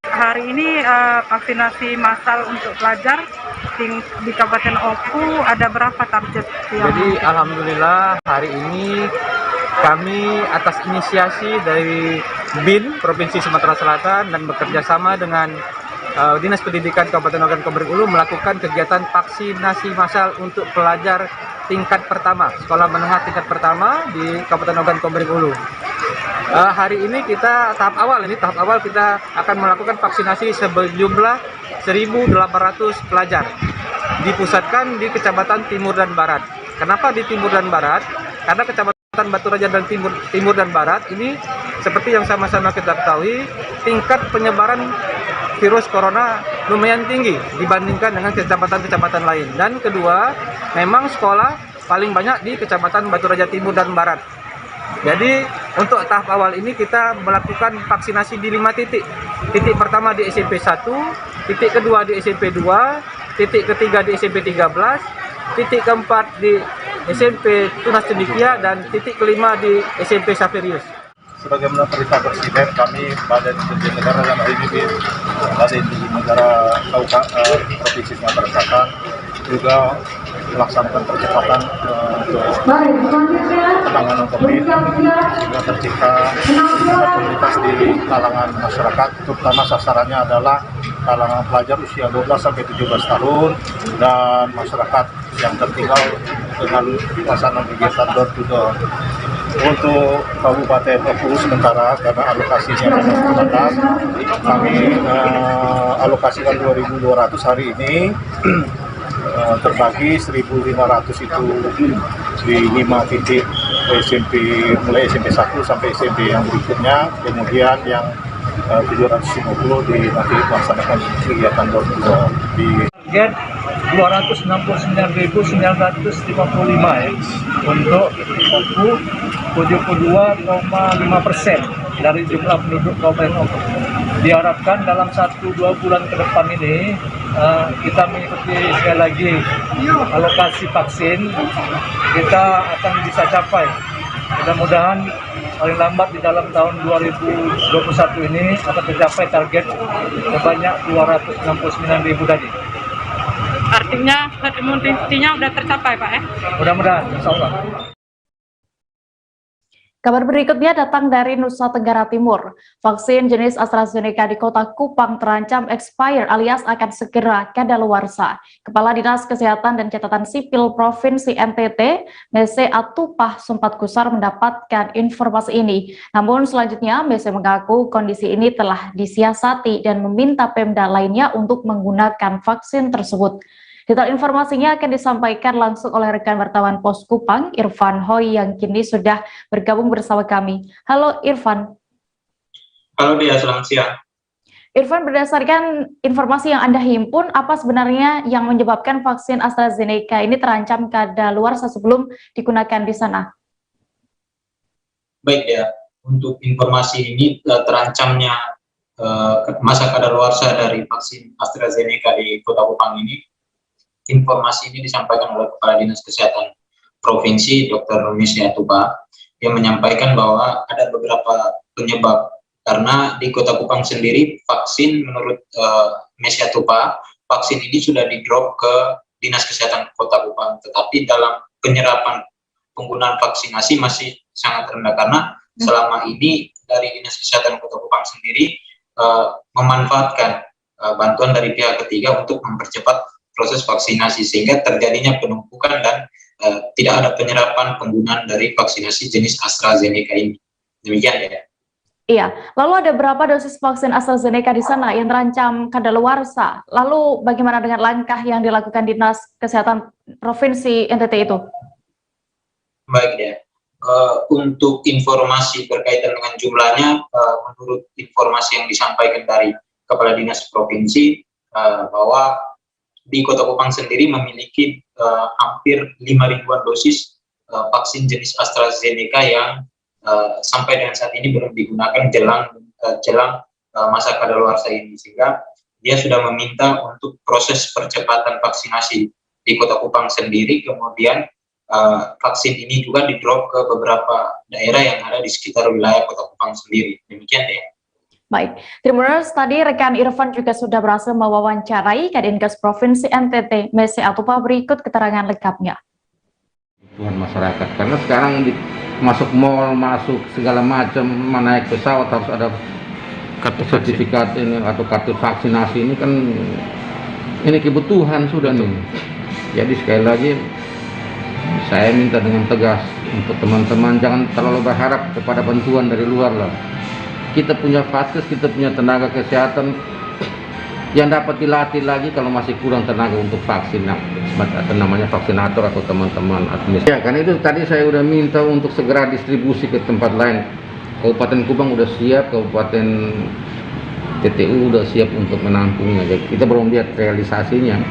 Hari ini vaksinasi massal untuk pelajar di Kabupaten Oku ada berapa target? Jadi alhamdulillah hari ini kami atas inisiasi dari BIN Provinsi Sumatera Selatan dan bekerja sama dengan Dinas Pendidikan Kabupaten Ogan Komering Ulu melakukan kegiatan vaksinasi massal untuk pelajar tingkat pertama, sekolah menengah tingkat pertama di Kabupaten Ogan Komering Ulu. Hari ini kita tahap awal kita akan melakukan vaksinasi sejumlah 1.800 pelajar dipusatkan di Kecamatan Timur dan Barat. Kenapa di Timur dan Barat? Karena Kecamatan Batu Raja dan Timur dan Barat ini seperti yang sama-sama kita ketahui tingkat penyebaran virus corona lumayan tinggi dibandingkan dengan kecamatan-kecamatan lain. Dan kedua, memang sekolah paling banyak di Kecamatan Batu Raja Timur dan Barat. Jadi untuk tahap awal ini kita melakukan vaksinasi di 5 titik. Titik pertama di SMP 1, titik kedua di SMP 2, titik ketiga di SMP 13, titik keempat di SMP Tunas Cendikia, dan titik kelima di SMP Saferius. Sebagaimana perintah Presiden, kami Badan Intelijen Negara dan ini Badan Intelijen Negara Provinsi Sumatera Selatan juga melaksanakan percepatan untuk penanganan COVID sehingga tercipta komunitas di kalangan masyarakat, terutama sasarannya adalah kalangan pelajar usia 12-17 tahun dan masyarakat yang tertinggal dengan pelaksanaan kegiatan door to door. Untuk Kabupaten Oku sementara karena alokasinya memang terbatas, kami alokasikan 2.200 hari ini. Terbagi 1.500 itu di 5 titik SMP, mulai SMP 1 sampai SMP yang berikutnya, kemudian yang 750 di nanti melaksanakan kegiatan door to door di target 269.955 ya untuk Oku, 72,5% dari jumlah penduduk Kabupaten Oku. Diharapkan dalam 1-2 bulan ke depan ini kita mengikuti sekali lagi alokasi vaksin, kita akan bisa capai. Mudah-mudahan paling lambat di dalam tahun 2021 ini akan tercapai target sebanyak 269.000 tadi. Artinya herd immunity-nya sudah tercapai, Pak ya? Mudah-mudahan, insya Allah. Kabar berikutnya datang dari Nusa Tenggara Timur. Vaksin jenis AstraZeneca di Kota Kupang terancam expire alias akan segera kadaluarsa. Kepala Dinas Kesehatan dan Catatan Sipil Provinsi NTT, Mese Atupah sempat gusar mendapatkan informasi ini. Namun selanjutnya Mese mengaku kondisi ini telah disiasati dan meminta Pemda lainnya untuk menggunakan vaksin tersebut. Detail informasinya akan disampaikan langsung oleh rekan wartawan Pos Kupang, Irfan Hoi, yang kini sudah bergabung bersama kami. Halo Irfan. Halo Dia, selamat siang. Irfan, berdasarkan informasi yang Anda himpun, apa sebenarnya yang menyebabkan vaksin AstraZeneca ini terancam kadaluarsa sebelum digunakan di sana? Baik ya, untuk informasi ini terancamnya masa kadaluarsa dari vaksin AstraZeneca di Kota Kupang ini, informasi ini disampaikan oleh Kepala Dinas Kesehatan Provinsi Dr. Mese Atupah yang menyampaikan bahwa ada beberapa penyebab karena di Kota Kupang sendiri vaksin menurut Mese Atupah vaksin ini sudah di-drop ke Dinas Kesehatan Kota Kupang, tetapi dalam penyerapan penggunaan vaksinasi masih sangat rendah karena selama ini dari Dinas Kesehatan Kota Kupang sendiri memanfaatkan bantuan dari pihak ketiga untuk mempercepat proses vaksinasi sehingga terjadinya penumpukan dan tidak ada penyerapan penggunaan dari vaksinasi jenis AstraZeneca ini. Demikian ya. Iya, lalu ada berapa dosis vaksin AstraZeneca di sana yang terancam kadaluarsa? Lalu bagaimana dengan langkah yang dilakukan Dinas Kesehatan Provinsi NTT itu? Baik ya. Untuk informasi berkaitan dengan jumlahnya, menurut informasi yang disampaikan dari Kepala Dinas Provinsi bahwa di Kota Kupang sendiri memiliki hampir 5.000-an dosis vaksin jenis AstraZeneca yang sampai dengan saat ini belum digunakan jelang masa kadaluarsa ini, sehingga dia sudah meminta untuk proses percepatan vaksinasi di Kota Kupang sendiri, kemudian vaksin ini juga di-drop ke beberapa daerah yang ada di sekitar wilayah Kota Kupang sendiri. Demikian ya. Baik, Tribuners, tadi rekan Irfan juga sudah berhasil mewawancarai Kadinkes Provinsi NTT, Mese Atupah, berikut keterangan lengkapnya. Tuhan masyarakat, karena sekarang masuk mall, masuk segala macam, naik pesawat harus ada kartu sertifikat ini atau kartu vaksinasi ini kan ini kebutuhan sudah nih. Jadi sekali lagi saya minta dengan tegas untuk teman-teman jangan terlalu berharap kepada bantuan dari luar lah. Kita punya vaskes, kita punya tenaga kesehatan yang dapat dilatih lagi kalau masih kurang tenaga untuk vaksin, atau namanya vaksinator atau teman-teman administrasi. Ya, karena itu tadi saya udah minta untuk segera distribusi ke tempat lain. Kabupaten Kupang udah siap, Kabupaten TTU udah siap untuk menampungnya. Jadi kita belum lihat realisasinya.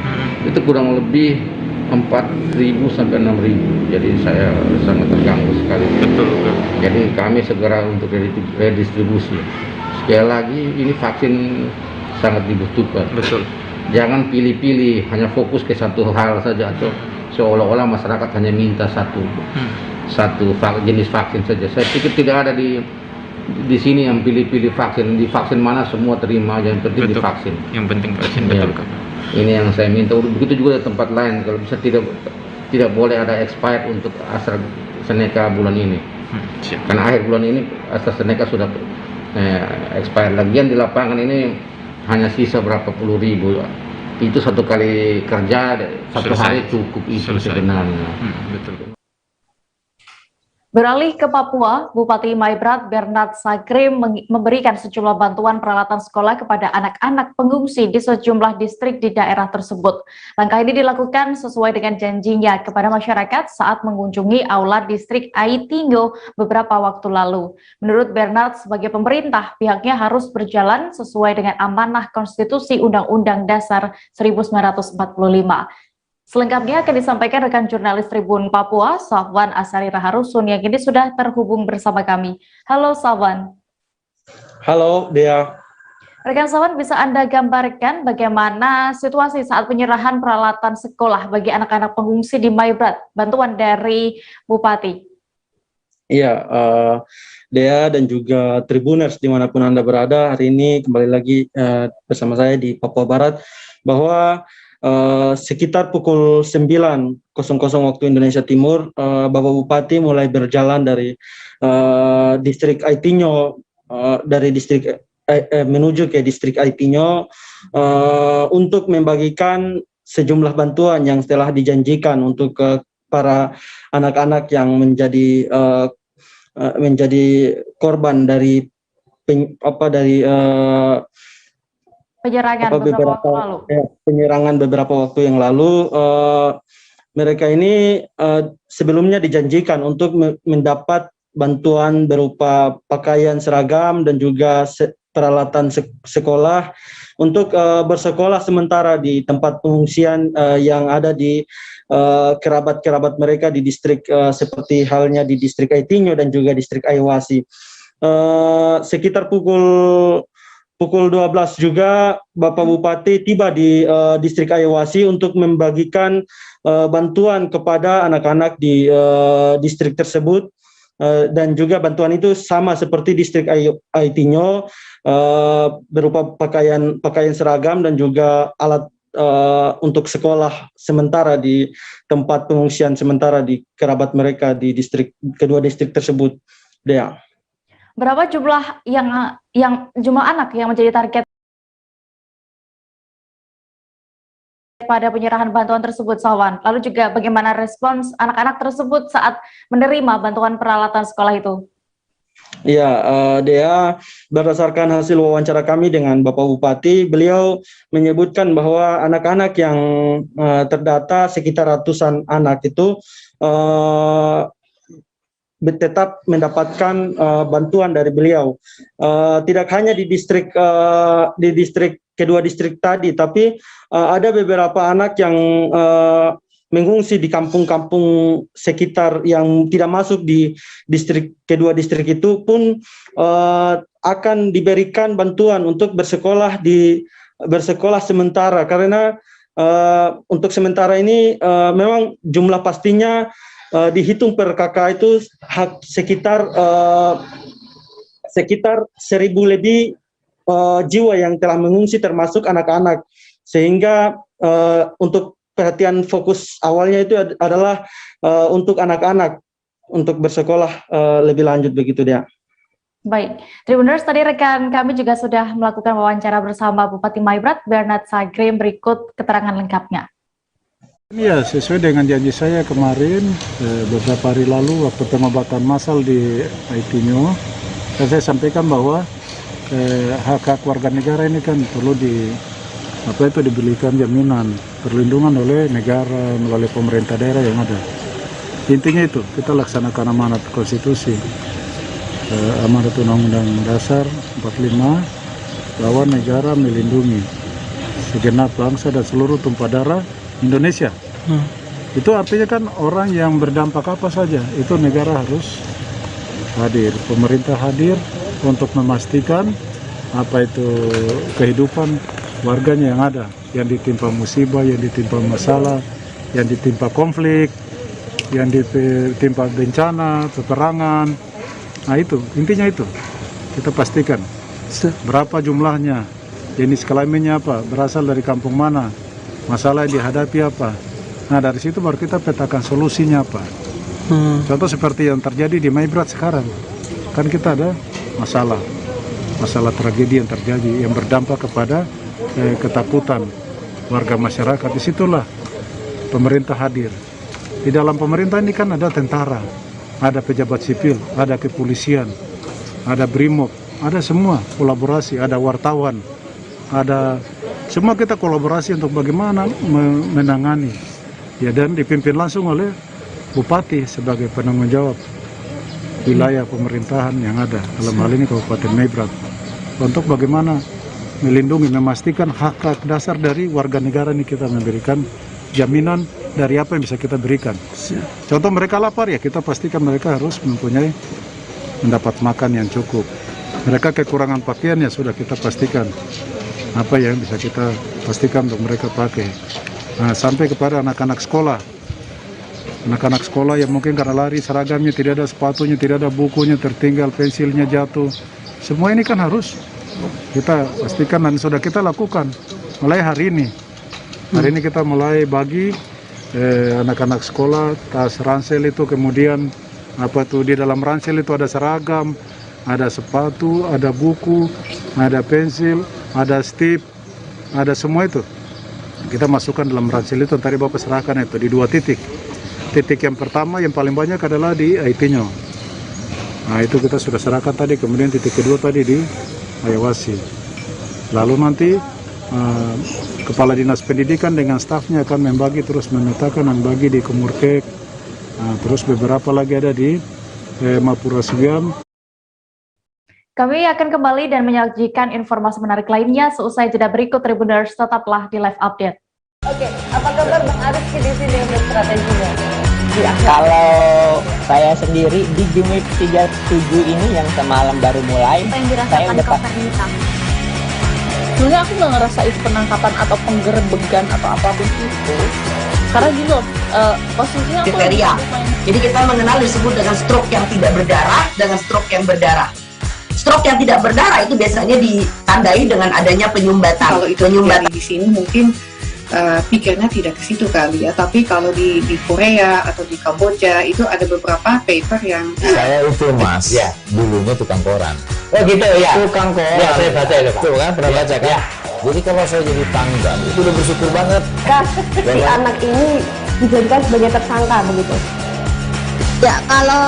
Itu kurang lebih 4.000 sampai 6.000. Jadi saya sangat terganggu sekali. Betul. Jadi kami segera untuk redistribusi. Sekali lagi ini vaksin sangat dibutuhkan. Betul. Jangan pilih-pilih, hanya fokus ke satu hal saja atau seolah-olah masyarakat hanya minta satu jenis vaksin saja. Saya pikir tidak ada di sini yang pilih-pilih vaksin. Di vaksin mana semua terima, yang penting betul. Divaksin. Yang penting vaksin, betul. Ya. Ini yang saya minta. Begitu juga di tempat lain, kalau bisa tidak boleh ada expired untuk AstraZeneca bulan ini. Karena akhir bulan ini AstraZeneca sudah expired. Lagian di lapangan ini hanya sisa berapa puluh ribu. Itu satu kali kerja satu hari cukup itu sebenarnya. Betul. Beralih ke Papua, Bupati Maibrat Bernard Sagrim memberikan sejumlah bantuan peralatan sekolah kepada anak-anak pengungsi di sejumlah distrik di daerah tersebut. Langkah ini dilakukan sesuai dengan janjinya kepada masyarakat saat mengunjungi aula distrik Aitinggo beberapa waktu lalu. Menurut Bernard, sebagai pemerintah, pihaknya harus berjalan sesuai dengan amanah konstitusi Undang-Undang Dasar 1945. Selengkapnya akan disampaikan rekan jurnalis Tribun Papua, Safwan Asari Raharusun, yang kini sudah terhubung bersama kami. Halo Safwan. Halo Dea. Rekan Safwan, bisa Anda gambarkan bagaimana situasi saat penyerahan peralatan sekolah bagi anak-anak pengungsi di Maibrat, bantuan dari Bupati? Iya, Dea dan juga Tribuners dimanapun Anda berada, hari ini kembali lagi bersama saya di Papua Barat, bahwa sekitar pukul 9.00 waktu Indonesia Timur, Bapak Bupati mulai berjalan dari distrik Aitinyo, dari distrik menuju ke distrik Aitinyo untuk membagikan sejumlah bantuan yang telah dijanjikan untuk para anak-anak yang menjadi korban dari penyerangan beberapa waktu yang lalu. Mereka ini sebelumnya dijanjikan untuk mendapat bantuan berupa pakaian seragam dan juga peralatan sekolah untuk bersekolah sementara di tempat pengungsian yang ada di kerabat-kerabat mereka di distrik seperti halnya di distrik Aitinyo dan juga distrik Aiwasi. Sekitar pukul 12 juga Bapak Bupati tiba di distrik Aiwasi untuk membagikan bantuan kepada anak-anak di distrik tersebut, dan juga bantuan itu sama seperti distrik Aitinyo, berupa pakaian seragam dan juga alat untuk sekolah sementara di tempat pengungsian sementara di kerabat mereka di kedua distrik tersebut. Dea. Berapa jumlah jumlah anak yang menjadi target pada penyerahan bantuan tersebut, Sawan? Lalu juga bagaimana respons anak-anak tersebut saat menerima bantuan peralatan sekolah itu? Ya, Dea, berdasarkan hasil wawancara kami dengan Bapak Bupati, beliau menyebutkan bahwa anak-anak yang terdata sekitar ratusan anak itu tetap mendapatkan bantuan dari beliau. Tidak hanya di kedua distrik tadi, tapi ada beberapa anak yang mengungsi di kampung-kampung sekitar yang tidak masuk di kedua distrik itu pun akan diberikan bantuan untuk bersekolah sementara, karena untuk sementara ini memang jumlah pastinya dihitung per kakak itu sekitar 1.000 lebih jiwa yang telah mengungsi termasuk anak-anak, sehingga untuk perhatian fokus awalnya itu adalah untuk anak-anak untuk bersekolah lebih lanjut begitu dia. Baik, Tribuners, tadi rekan kami juga sudah melakukan wawancara bersama Bupati Maibrat, Bernard Sagrim. Berikut keterangan lengkapnya. Ya, sesuai dengan janji saya kemarin beberapa hari lalu waktu pengobatan massal di Aitinyo, saya sampaikan bahwa hak-hak warga negara ini kan perlu diberikan jaminan perlindungan oleh negara melalui pemerintah daerah yang ada. Intinya itu kita laksanakan amanat konstitusi, amanat Undang-Undang Dasar 45 bahwa negara melindungi segenap bangsa dan seluruh tumpah darah Indonesia. Itu artinya kan orang yang berdampak apa saja itu negara harus hadir, pemerintah hadir untuk memastikan apa itu kehidupan warganya yang ada, yang ditimpa musibah, yang ditimpa masalah, yang ditimpa konflik, yang ditimpa bencana, peperangan. Nah itu, intinya itu. Kita pastikan berapa jumlahnya, jenis kelaminnya apa, berasal dari kampung mana, masalah yang dihadapi apa. Nah dari situ baru kita petakan solusinya apa. Contoh seperti yang terjadi di Maibrat sekarang. Kan kita ada masalah tragedi yang terjadi, yang berdampak kepada ketakutan warga masyarakat. Disitulah pemerintah hadir. Di dalam pemerintah ini kan ada tentara, ada pejabat sipil, ada kepolisian, ada brimob, ada semua kolaborasi, ada wartawan, ada semua kita kolaborasi untuk bagaimana menangani. Ya, dan dipimpin langsung oleh Bupati sebagai penanggung jawab wilayah pemerintahan yang ada, dalam hal ini Kabupaten Maibrat, untuk bagaimana melindungi, memastikan hak-hak dasar dari warga negara ini. Kita memberikan jaminan dari apa yang bisa kita berikan. Contoh mereka lapar, ya kita pastikan mereka harus mendapat makan yang cukup. Mereka kekurangan pakaian, ya sudah kita pastikan apa yang bisa kita pastikan untuk mereka pakai. Nah, sampai kepada anak-anak sekolah. Anak-anak sekolah yang mungkin karena lari seragamnya tidak ada, sepatunya tidak ada, bukunya tertinggal, pensilnya jatuh. Semua ini kan harus kita pastikan dan sudah kita lakukan mulai hari ini. Hari ini kita mulai bagi anak-anak sekolah tas ransel itu, kemudian apa tuh di dalam ransel itu ada seragam, ada sepatu, ada buku, ada pensil, ada stip, ada semua itu. Kita masukkan dalam ransel itu, tadi Bapak serahkan itu di 2 titik. Titik yang pertama yang paling banyak adalah di IT-nya. Nah itu kita sudah serahkan tadi, kemudian titik kedua tadi di Ayawasi. Lalu nanti Kepala Dinas Pendidikan dengan stafnya akan membagi, terus memetakan dan bagi di Kumurkek. Terus beberapa lagi ada di Mapura Sugiam. Kami akan kembali dan menyajikan informasi menarik lainnya seusai jeda berikut. Tribuners, tetaplah di live update. Oke, apa kabar Bang Ariski di sini untuk strateginya? Kalau saya sendiri di Jumip 37 ini yang semalam baru mulai, saya udah Sebenarnya aku nggak ngerasa itu penangkapan atau penggerebegan atau apapun itu, karena gini loh, posisinya aku kriteria. Jadi kita mengenal disebut dengan stroke yang tidak berdarah dengan stroke yang berdarah. Stroke yang tidak berdarah itu biasanya ditandai dengan adanya penyumbatan. Kalau itu terjadi di sini mungkin pikirnya tidak ke situ kali ya, tapi kalau di Korea atau di Kamboja itu ada beberapa paper yang saya itu Mas, ya dulunya tukang koran. Oh gitu ya, Tukang koran. Ya, saya baca itu Pak. Tuh kan, pernah baca kan? Ya. Jadi kalau saya jadi pangdam, itu udah bersyukur banget. Si anak ini dijadikan sebagai tersangka begitu. Ya, kalau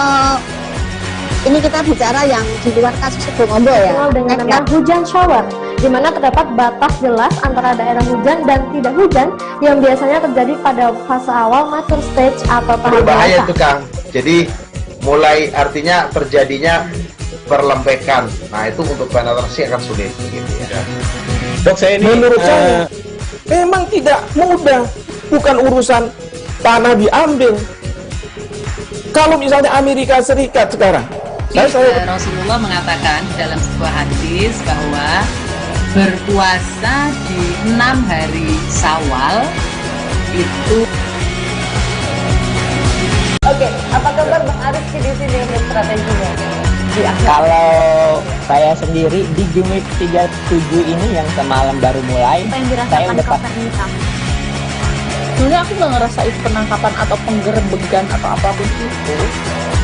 ini kita bicara yang di luar kasus Sebongombo ya. Dengan nama hujan shower, di mana terdapat batas jelas antara daerah hujan dan tidak hujan yang biasanya terjadi pada fase awal mature stage atau tahap berbahaya dewasa. itu Kang. Jadi mulai artinya terjadinya perlembekan. Nah itu untuk penetrasi akan sulit begitu ya. Dok, saya ini menurut saya memang tidak mudah, bukan urusan tanah diambil. Kalau misalnya Amerika Serikat sekarang, Rasulullah mengatakan dalam sebuah hadis bahwa berpuasa di 6 hari Syawal itu. Oke, apa kabar Bang Ariski di sini untuk strateginya? Kalau saya sendiri di Jumip 37 ini yang semalam baru mulai, saya udah sebenarnya aku nggak ngerasa itu penangkapan atau penggerebegan atau apapun itu,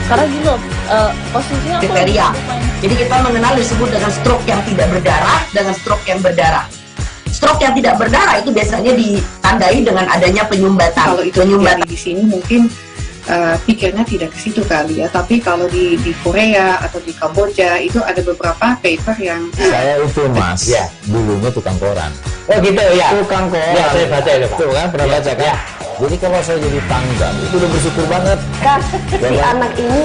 karena gini loh, posisinya aku kriteria. Jadi kita mengenal disebut dengan stroke yang tidak berdarah dengan stroke yang berdarah. Stroke yang tidak berdarah itu biasanya ditandai dengan adanya penyumbatan. Kalau itu terjadi di sini mungkin pikirnya tidak ke situ kali ya, tapi kalau di Korea atau di Kamboja itu ada beberapa paper yang saya itu Mas, ya dulunya tukang koran. Oh gitu ya, Tukang koran. Ya, saya baca itu Pak. Tuh kan, pernah baca kan? Ya. Jadi kalau saya jadi pangdam, itu udah bersyukur banget. Si anak ini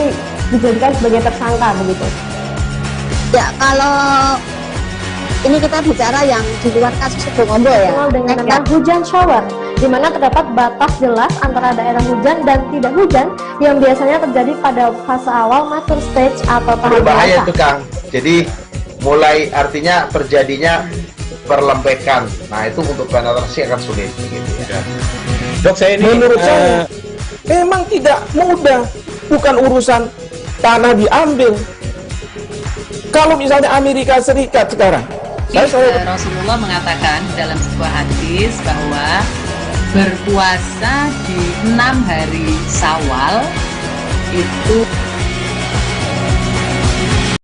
dijadikan sebagai tersangka begitu. Ya, kalau ini kita bicara yang di luar kasus Sebongombo ya. Dengan nama hujan shower, di mana terdapat batas jelas antara daerah hujan dan tidak hujan yang biasanya terjadi pada fase awal mature stage atau tahap berbahaya dewasa. itu Kang. Jadi mulai artinya terjadinya perlembekan. Nah itu untuk penetrasi akan sulit begitu ya. Dok, saya ini menurut saya memang tidak mudah, bukan urusan tanah diambil. Kalau misalnya Amerika Serikat sekarang, Rasulullah mengatakan dalam sebuah hadis bahwa berpuasa di 6 hari Syawal itu.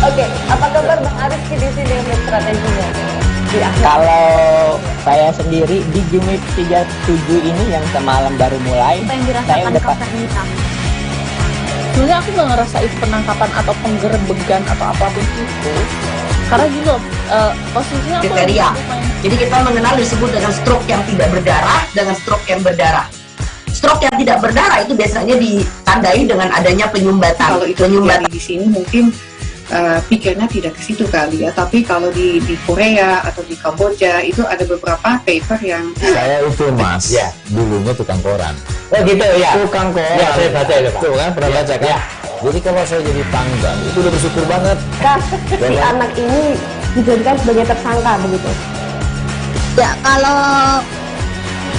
Oke, apa kabar Bang Ariski di sini untuk strateginya? Kalau saya sendiri di Jumip 37 ini yang semalam baru mulai, saya udah sebenarnya aku nggak ngerasa itu penangkapan atau penggerebegan atau apapun itu, karena gini loh, posisinya aku kriteria. Jadi kita mengenal disebut dengan stroke yang tidak berdarah dengan stroke yang berdarah. Stroke yang tidak berdarah itu biasanya ditandai dengan adanya penyumbatan. Kalau itu terjadi di sini mungkin pikirnya tidak ke situ kali ya, tapi kalau di Korea atau di Kamboja itu ada beberapa paper yang saya itu Mas, ya dulunya tukang koran. Oh gitu ya, Tukang koran. Ya, saya baca itu Pak. Tuh kan, pernah baca kan? Ya. Jadi kalau saya jadi pangdam, itu udah bersyukur banget. Si anak ini dijadikan sebagai tersangka begitu. Ya, kalau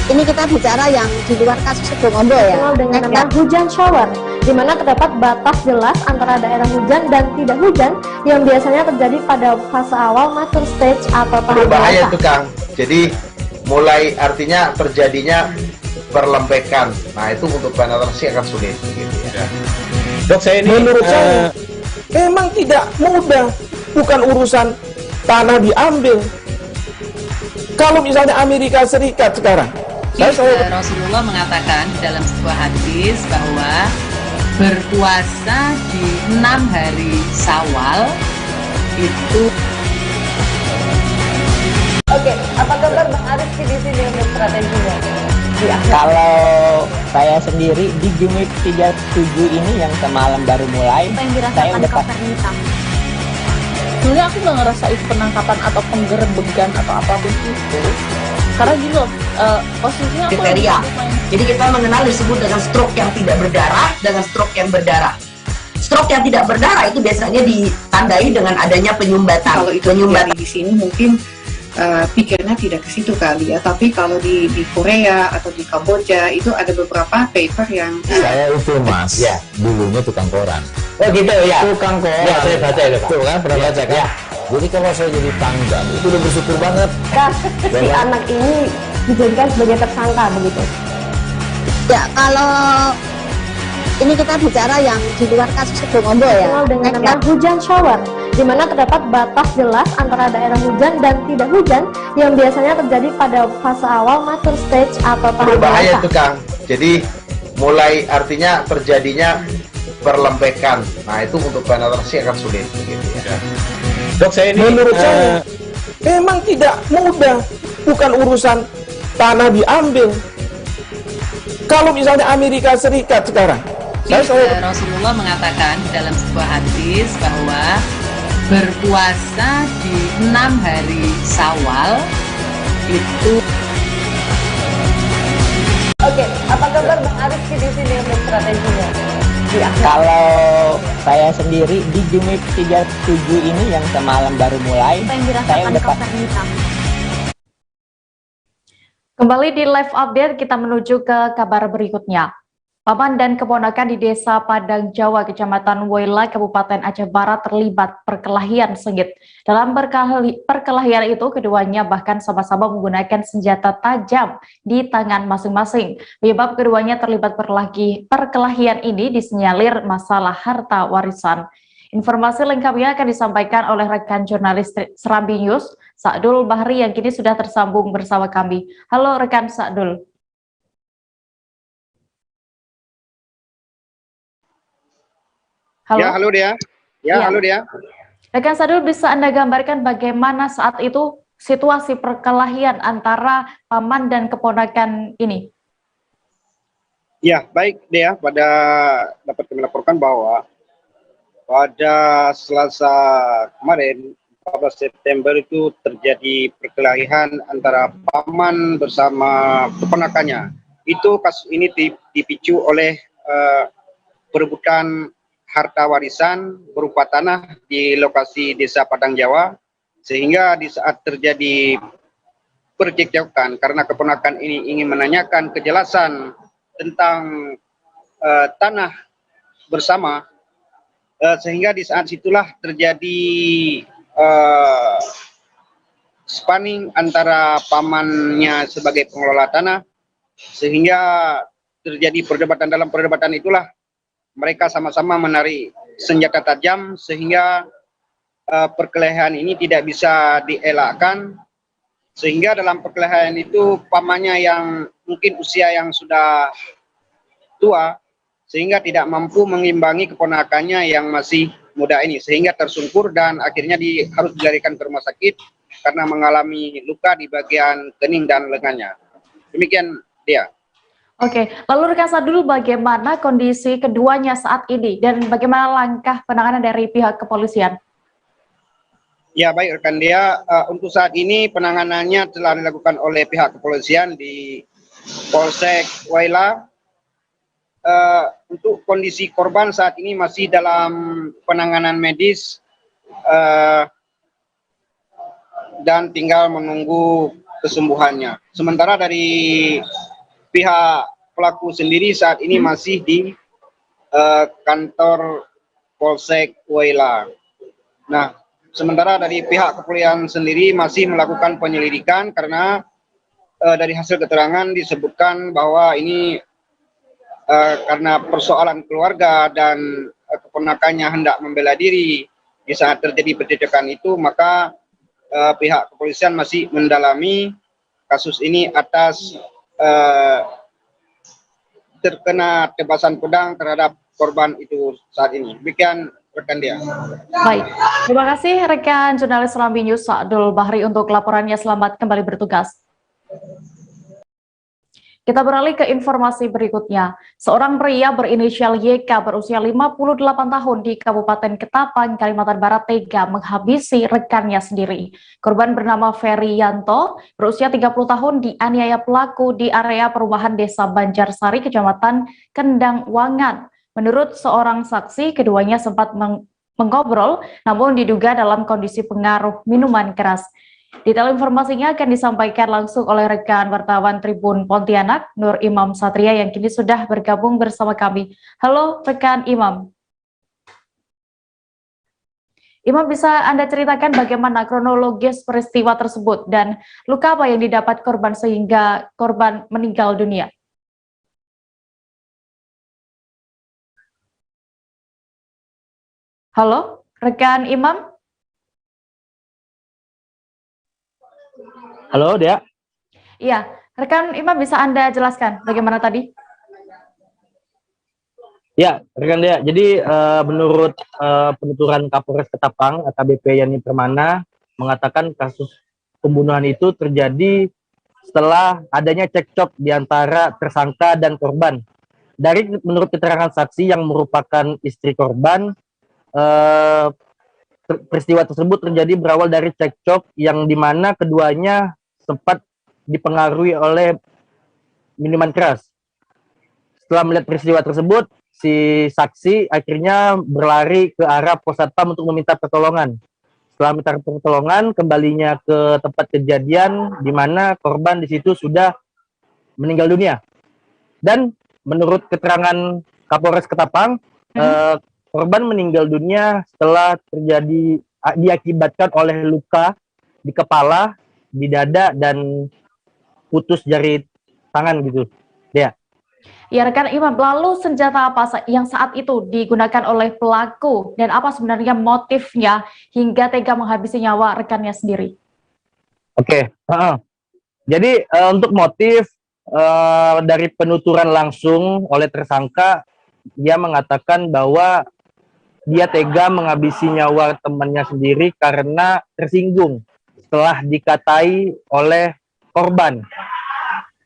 ini kita bicara yang di luar kasus Sebongombo ya. Dengan nama hujan shower, di mana terdapat batas jelas antara daerah hujan dan tidak hujan yang biasanya terjadi pada fase awal mature stage atau tahap berbahaya dewasa. itu Kang. Jadi mulai artinya terjadinya perlembekan. Nah itu untuk penetrasi akan sulit. Gitu ya. Dok, saya ini menurut saya memang tidak mudah, bukan urusan tanah diambil. Kalau misalnya Amerika Serikat sekarang, Rasulullah mengatakan dalam sebuah hadis bahwa berpuasa di 6 hari Syawal itu. Oke, apa kabar Bang Arif di sini untuk strateginya? Kalau saya sendiri di Jumit 37 ini yang semalam baru mulai, saya udah sebenarnya aku nggak ngerasa itu penangkapan atau penggerebegan atau apapun itu, karena gini loh, posisinya aku kriteria. Jadi kita mengenal disebut dengan stroke yang tidak berdarah dengan stroke yang berdarah. Stroke yang tidak berdarah itu biasanya ditandai dengan adanya penyumbatan. Kalau itu terjadi di sini mungkin pikirnya tidak ke situ kali ya, tapi kalau di Korea atau di Kamboja itu ada beberapa paper yang saya itu mas, ya dulunya tukang koran. Oh gitu ya, Tukang koran. Ya, saya baca itu, Pak. Tuh kan pernah baca kan? Ya. Jadi kalau saya jadi pangdam itu udah bersyukur banget. Si anak ini dijadikan sebagai tersangka begitu. Ya, kalau ini kita bicara yang di luar kasus Sebongombo ya. Dengan nama hujan shower, di mana terdapat batas jelas antara daerah hujan dan tidak hujan yang biasanya terjadi pada fase awal mature stage atau tahap berbahaya itu Kang. Jadi mulai artinya terjadinya perlembekan. Nah itu untuk penetrasi akan sulit. Gitu ya. Dok, saya ini menurut saya memang tidak mudah, bukan urusan tanah diambil. Kalau misalnya Amerika Serikat sekarang, Rasulullah mengatakan dalam sebuah hadis bahwa berpuasa di 6 hari Syawal itu. Oke, apa kabar Bang Arif di sini untuk strateginya? Kalau saya sendiri di Jumit 37 ini yang semalam baru mulai, saya udah Kembali di live update, kita menuju ke kabar berikutnya. Paman dan keponakan di Desa Padang Jawa, Kecamatan Woila, Kabupaten Aceh Barat terlibat perkelahian sengit. Dalam perkelahian itu, keduanya bahkan sama-sama menggunakan senjata tajam di tangan masing-masing. Penyebab keduanya terlibat perkelahian ini disinyalir masalah harta warisan. Informasi lengkapnya akan disampaikan oleh rekan jurnalis Serambi News, Sa'dul Bahri, yang kini sudah tersambung bersama kami. Halo rekan Sa'dul. Halo. Ya, halo dia. Halo dia. Rekan Sa'dul, bisa Anda gambarkan bagaimana saat itu situasi perkelahian antara paman dan keponakan ini? Ya, baik dia. Dapat kami laporkan bahwa pada Selasa kemarin, 14 September itu terjadi perkelahian antara paman bersama keponakannya. Itu kasus ini dipicu oleh perebutan harta warisan berupa tanah di lokasi Desa Padang Jawa, sehingga di saat terjadi percekcokan karena keponakan ini ingin menanyakan kejelasan tentang tanah bersama, sehingga di saat situlah terjadi spanning antara pamannya sebagai pengelola tanah, sehingga terjadi perdebatan. Dalam perdebatan itulah mereka sama-sama menarik senjata tajam, sehingga perkelahian ini tidak bisa dielakkan, sehingga dalam perkelahian itu pamannya yang mungkin usia yang sudah tua, sehingga tidak mampu mengimbangi keponakannya yang masih muda ini, sehingga tersungkur dan akhirnya harus dilarikan ke rumah sakit karena mengalami luka di bagian kening dan lengannya. Demikian dia. Oke, lalu rekan Sa'dul, bagaimana kondisi keduanya saat ini dan bagaimana langkah penanganan dari pihak kepolisian? Ya, baik rekan dia, untuk saat ini penanganannya telah dilakukan oleh pihak kepolisian di Polsek Woila. Untuk kondisi korban saat ini masih dalam penanganan medis dan tinggal menunggu kesembuhannya. Sementara dari pihak pelaku sendiri saat ini masih di kantor Polsek Woila. Nah, sementara dari pihak kepolisian sendiri masih melakukan penyelidikan karena dari hasil keterangan disebutkan bahwa ini karena persoalan keluarga dan keponakannya hendak membela diri di saat terjadi pencegahan itu, maka pihak kepolisian masih mendalami kasus ini atas terkena tebasan pedang terhadap korban itu saat ini. Demikian rekan dia. Baik, terima kasih rekan jurnalis Serambi News Sa'dul Bahri untuk laporannya. Selamat kembali bertugas. Kita beralih ke informasi berikutnya. Seorang pria berinisial YK berusia 58 tahun di Kabupaten Ketapang, Kalimantan Barat tega menghabisi rekannya sendiri. Korban bernama Ferry Yanto, berusia 30 tahun, dianiaya pelaku di area perumahan Desa Banjarsari, Kecamatan Kendang Wangan. Menurut seorang saksi, keduanya sempat mengobrol, namun diduga dalam kondisi pengaruh minuman keras. Detail informasinya akan disampaikan langsung oleh rekan wartawan Tribun Pontianak, Nur Imam Satria, yang kini sudah bergabung bersama kami. Halo rekan Imam. Imam, bisa Anda ceritakan bagaimana kronologis peristiwa tersebut dan luka apa yang didapat korban sehingga korban meninggal dunia? Halo, rekan Imam? Halo, Dea. Iya, rekan Imam, bisa Anda jelaskan bagaimana tadi? Ya, rekan Dea. Jadi menurut penuturan Kapolres Ketapang, AKBP Yani Permana, mengatakan kasus pembunuhan itu terjadi setelah adanya cekcok di antara tersangka dan korban. Dari menurut keterangan saksi yang merupakan istri korban, peristiwa tersebut terjadi berawal dari cekcok yang dimana keduanya sempat dipengaruhi oleh minuman keras. Setelah melihat peristiwa tersebut, si saksi akhirnya berlari ke arah pos satpam untuk meminta pertolongan. Setelah minta pertolongan, kembalinya ke tempat kejadian di mana korban di situ sudah meninggal dunia. Dan menurut keterangan Kapolres Ketapang, korban meninggal dunia setelah terjadi diakibatkan oleh luka di kepala, di dada, dan putus jari tangan gitu. Ya. Ya, rekan Imam, lalu senjata apa yang saat itu digunakan oleh pelaku dan apa sebenarnya motifnya hingga tega menghabisi nyawa rekannya sendiri? Oke. Jadi untuk motif dari penuturan langsung oleh tersangka, dia mengatakan bahwa dia tega menghabisi nyawa temannya sendiri karena tersinggung setelah dikatai oleh korban.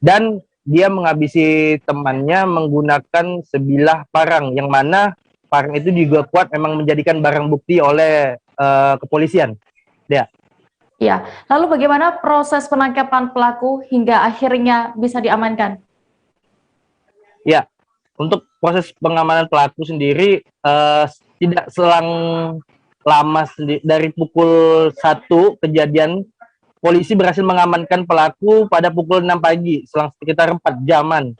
Dan dia menghabisi temannya menggunakan sebilah parang, yang mana parang itu juga kuat memang menjadikan barang bukti oleh kepolisian. Ya. Ya, lalu bagaimana proses penangkapan pelaku hingga akhirnya bisa diamankan? Ya, untuk proses pengamanan pelaku sendiri tidak selang lama dari pukul 1 kejadian, polisi berhasil mengamankan pelaku pada pukul 6 pagi, selang sekitar 4 jaman.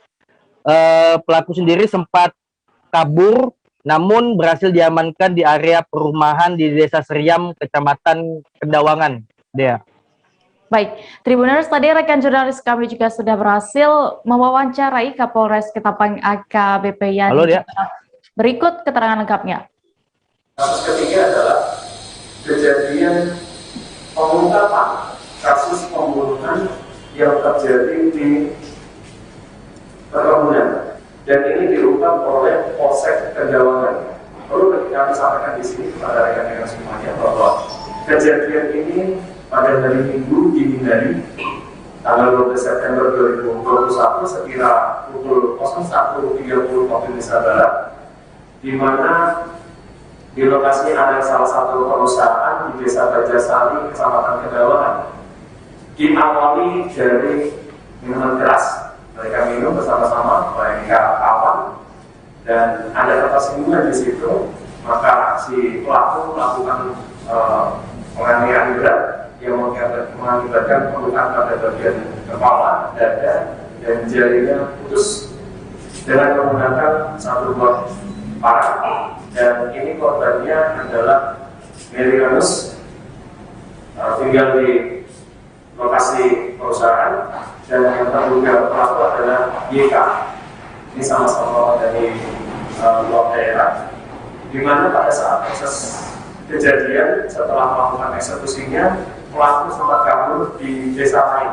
Pelaku sendiri sempat kabur, namun berhasil diamankan di area perumahan di Desa Seriam, Kecamatan Kendawangan. Dea. Baik, Tribuners, tadi rekan jurnalis kami juga sudah berhasil mewawancarai Kapolres Ketapang AKBP Yani. Halo, Dea. Berikut keterangan lengkapnya. Kasus ketiga adalah kejadian pengungkapan kasus pembunuhan yang terjadi di perkebunan, dan ini diungkap oleh Polsek Kendawangan. Perlu kami sampaikan di sini kepada rekan-rekan semuanya bahwa kejadian ini pada hari Minggu dini hari tanggal 12 September 2021 sekira pukul 01.30 waktu Indonesia Barat, di mana di lokasi ada salah satu perusahaan di Desa Banjarsari, Kecamatan Kendawangan. Diawali dari minuman keras, mereka minum bersama-sama, mereka kawan, dan ada ketersinggungan di situ. Maka si pelaku melakukan penganiayaan berat yang mengakibatkan pelukan pada bagian kepala, dada, dan jarinya putus dengan menggunakan satu buah parang. Dan ini korbannya adalah Merianus, tinggal di lokasi perusahaan, dan yang terduga pelaku adalah YK. Ini sama-sama dari luar daerah, di mana pada saat proses kejadian setelah melakukan eksekusinya, pelaku sempat kabur di desa lain.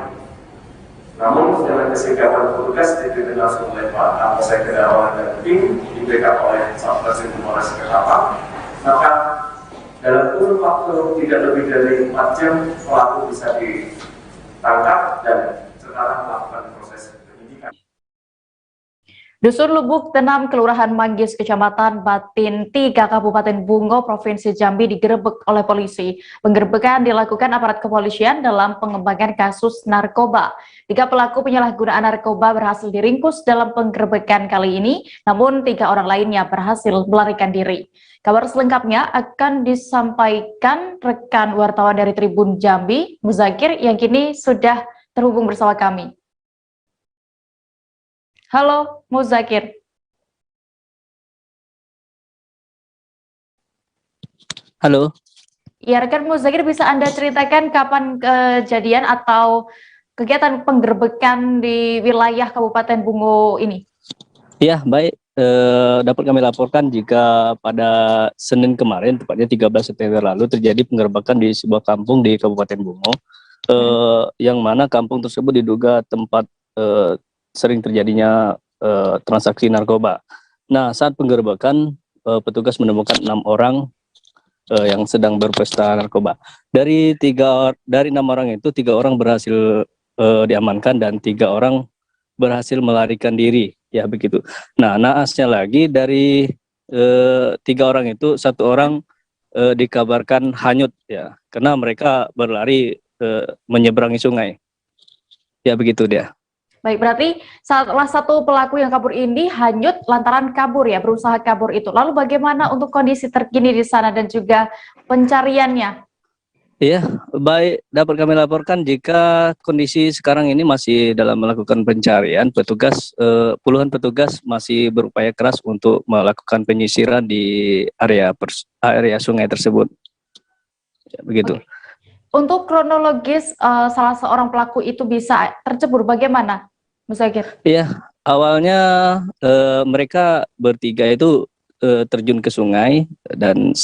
Namun dengan kesigapan petugas dipimpin langsung oleh Pak Kapolsek Kedarawan dan tim di backup oleh Satreskrim Polres Ketapang, maka dalam kurun waktu tidak lebih dari 4 jam pelaku bisa ditangkap dan sekarang melakukan proses penyidikan. Dusun Lubuk Tenam, Kelurahan Manggis, Kecamatan Batin 3, Kabupaten Bungo, Provinsi Jambi digerebek oleh polisi. Penggerebekan dilakukan aparat kepolisian dalam pengembangan kasus narkoba. 3 pelaku penyalahgunaan narkoba berhasil diringkus dalam penggerebekan kali ini, namun 3 orang lainnya berhasil melarikan diri. Kabar selengkapnya akan disampaikan rekan wartawan dari Tribun Jambi, Muzakir, yang kini sudah terhubung bersama kami. Halo, Muzakir. Halo. Ya, rekan Muzakir, bisa Anda ceritakan kapan kejadian atau kegiatan penggerbekan di wilayah Kabupaten Bungo ini? Ya, baik. Dapat kami laporkan jika pada Senin kemarin, tepatnya 13 September lalu, terjadi penggerbekan di sebuah kampung di Kabupaten Bungo, yang mana kampung tersebut diduga tempat sering terjadinya transaksi narkoba. Nah, saat penggerbekan, petugas menemukan 6 orang yang sedang berpesta narkoba. Dari 6 orang itu, 3 orang berhasil diamankan dan 3 orang berhasil melarikan diri, ya begitu. Nah, naasnya lagi dari 3 orang itu, 1 orang dikabarkan hanyut, ya, karena mereka berlari menyeberangi sungai. Ya begitu dia. Baik, berarti salah satu pelaku yang kabur ini hanyut lantaran kabur, ya, berusaha kabur itu. Lalu bagaimana untuk kondisi terkini di sana dan juga pencariannya? Iya, baik, dapat kami laporkan jika kondisi sekarang ini masih dalam melakukan pencarian. Puluhan petugas masih berupaya keras untuk melakukan penyisiran di area sungai tersebut. Ya, begitu. Oke. Untuk kronologis salah seorang pelaku itu bisa tercebur bagaimana, Muzakir? Iya, awalnya mereka bertiga itu terjun ke sungai dan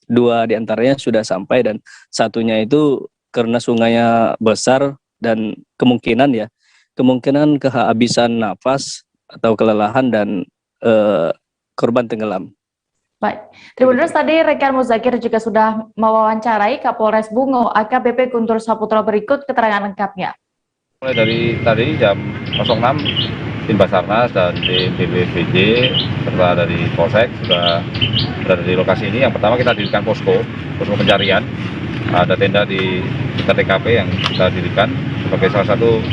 2 diantaranya sudah sampai dan satunya itu karena sungainya besar dan kemungkinan kehabisan nafas atau kelelahan dan korban tenggelam. Baik, Tribuners, tadi rekan Muzakir juga sudah mewawancarai Kapolres Bungo AKBP Guntur Saputra, berikut keterangan lengkapnya. Mulai dari tadi jam 06, tim Basarnas dan tim BPBD serta dari Polsek sudah berada di lokasi ini. Yang pertama kita dirikan posko pencarian. Ada tenda di TKP yang kita dirikan sebagai salah satu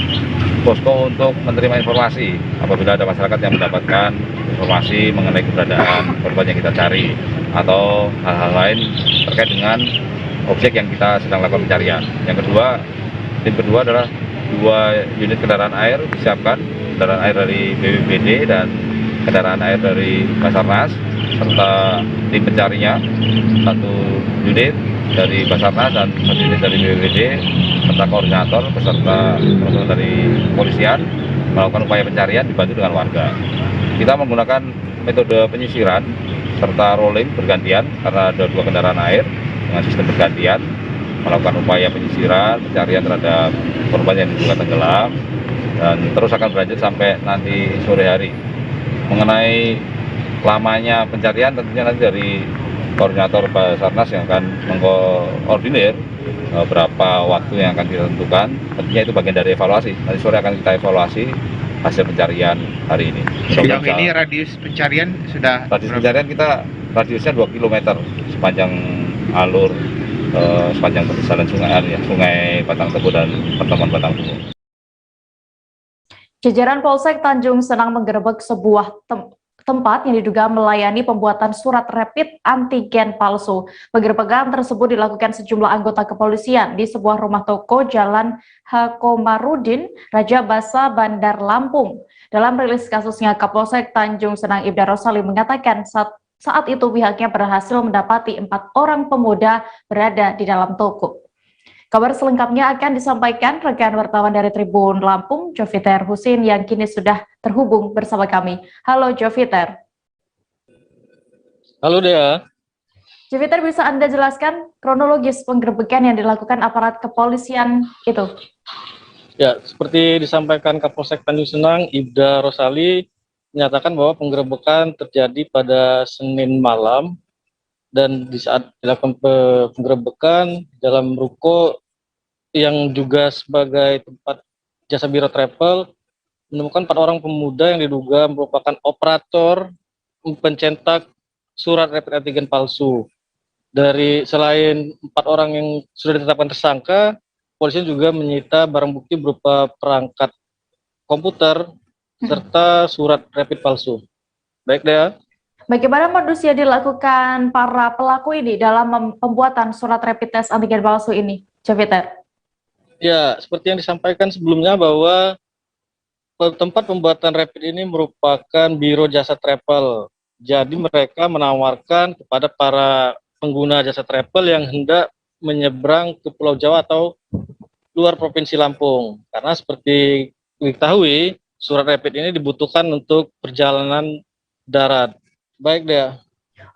posko untuk menerima informasi apabila ada masyarakat yang mendapatkan informasi mengenai keberadaan korban yang kita cari atau hal-hal lain terkait dengan objek yang kita sedang lakukan pencarian. Yang kedua, tim kedua adalah 2 unit kendaraan air disiapkan, kendaraan air dari BPBD dan kendaraan air dari Basarnas serta tim pencarinya, 1 unit dari Basarnas dan 1 unit dari BPBD serta koordinator beserta teman-teman dari kepolisian melakukan upaya pencarian dibantu dengan warga. Kita menggunakan metode penyisiran serta rolling bergantian karena ada 2 kendaraan air dengan sistem bergantian melakukan upaya penyisiran, pencarian terhadap korban yang diduga tenggelam dan terus akan berlanjut sampai nanti sore hari. Mengenai lamanya pencarian tentunya nanti dari koordinator Basarnas yang akan mengkoordinir berapa waktu yang akan kita tentukan. Tentunya itu bagian dari evaluasi. Nanti sore akan kita evaluasi hasil pencarian hari ini. Sejauh ini radius pencarian sudah? Radius pencarian kita radiusnya 2 km sepanjang alur sepanjang perjalanan sungai Batang Tebu dan pertemuan Batang Tebu. Jajaran Polsek Tanjung Senang menggerebek sebuah tempat yang diduga melayani pembuatan surat rapid antigen palsu. Penggerebekan tersebut dilakukan sejumlah anggota kepolisian di sebuah rumah toko Jalan H. Komarudin, Raja Basa, Bandar Lampung. Dalam rilis kasusnya, Kapolsek Tanjung Senang Ibda Rosali mengatakan saat itu pihaknya berhasil mendapati 4 orang pemuda berada di dalam toko. Kabar selengkapnya akan disampaikan rekan wartawan dari Tribun Lampung, Joviter Husin, yang kini sudah terhubung bersama kami. Halo Joviter. Halo Dea. Joviter, bisa Anda jelaskan kronologis penggerebekan yang dilakukan aparat kepolisian itu? Ya, seperti disampaikan Kapolsek Tanjung Senang, Ibda Rosali menyatakan bahwa penggerebekan terjadi pada Senin malam, dan di saat dilakukan penggerebekan dalam ruko yang juga sebagai tempat jasa biro travel, menemukan 4 orang pemuda yang diduga merupakan operator pencetak surat rapid antigen palsu. Dari selain 4 orang yang sudah ditetapkan tersangka, polisi juga menyita barang bukti berupa perangkat komputer serta surat rapid palsu. Baik, Dea. Bagaimana modus yang dilakukan para pelaku ini dalam pembuatan surat rapid test antigen palsu ini, Joviter? Ya, seperti yang disampaikan sebelumnya bahwa tempat pembuatan rapid ini merupakan biro jasa travel. Jadi mereka menawarkan kepada para pengguna jasa travel yang hendak menyeberang ke Pulau Jawa atau luar Provinsi Lampung. Karena seperti diketahui, surat rapid ini dibutuhkan untuk perjalanan darat. Baik, Dea.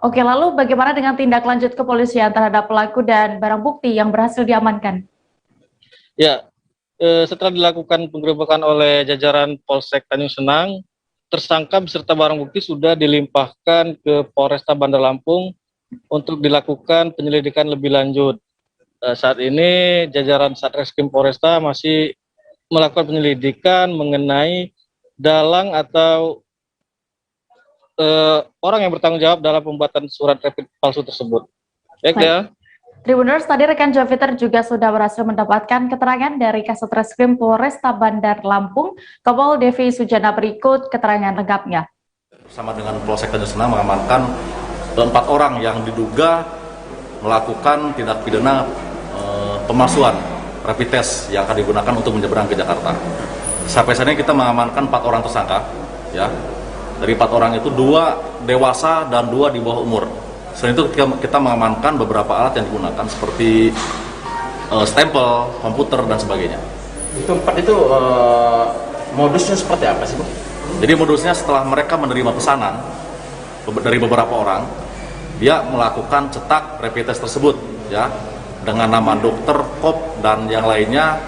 Oke, lalu bagaimana dengan tindak lanjut kepolisian terhadap pelaku dan barang bukti yang berhasil diamankan? Ya, setelah dilakukan penggerebekan oleh jajaran Polsek Tanjung Senang, tersangka beserta barang bukti sudah dilimpahkan ke Polresta Bandar Lampung untuk dilakukan penyelidikan lebih lanjut. Saat ini jajaran Satreskrim Polresta masih melakukan penyelidikan mengenai dalang atau orang yang bertanggung jawab dalam pembuatan surat rapid palsu tersebut. Baik, ya. Tribuners, tadi rekan Joviter juga sudah berhasil mendapatkan keterangan dari Kasat Reskrim Polresta Bandar Lampung, Kompol Devi Sujana. Berikut keterangan lengkapnya. Bersama dengan Polsek Tanjung Senang mengamankan 4 orang yang diduga melakukan tindak pidana pemalsuan rapid test yang akan digunakan untuk menyeberang ke Jakarta. Sampai saat ini kita mengamankan 4 orang tersangka, ya. Dari 4 orang itu 2 dewasa dan 2 di bawah umur. Selain itu kita mengamankan beberapa alat yang digunakan seperti stempel, komputer, dan sebagainya. Itu 4 itu modusnya seperti apa sih, Bu? Jadi modusnya setelah mereka menerima pesanan dari beberapa orang, dia melakukan cetak rapid test tersebut, ya, dengan nama dokter, kop, dan yang lainnya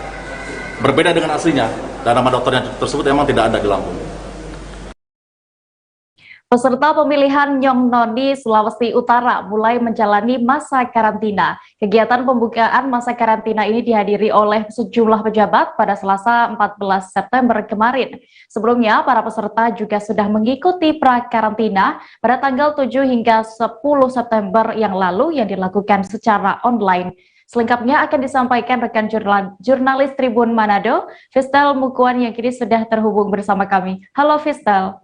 berbeda dengan aslinya. Dan nama dokternya tersebut memang tidak ada di Lampung. Peserta pemilihan Nyong Noni Sulawesi Utara mulai menjalani masa karantina. Kegiatan pembukaan masa karantina ini dihadiri oleh sejumlah pejabat pada Selasa 14 September kemarin. Sebelumnya, para peserta juga sudah mengikuti pra-karantina pada tanggal 7 hingga 10 September yang lalu yang dilakukan secara online. Selengkapnya akan disampaikan rekan jurnalis Tribun Manado, Fistel Mukuan, yang kini sudah terhubung bersama kami. Halo Fistel.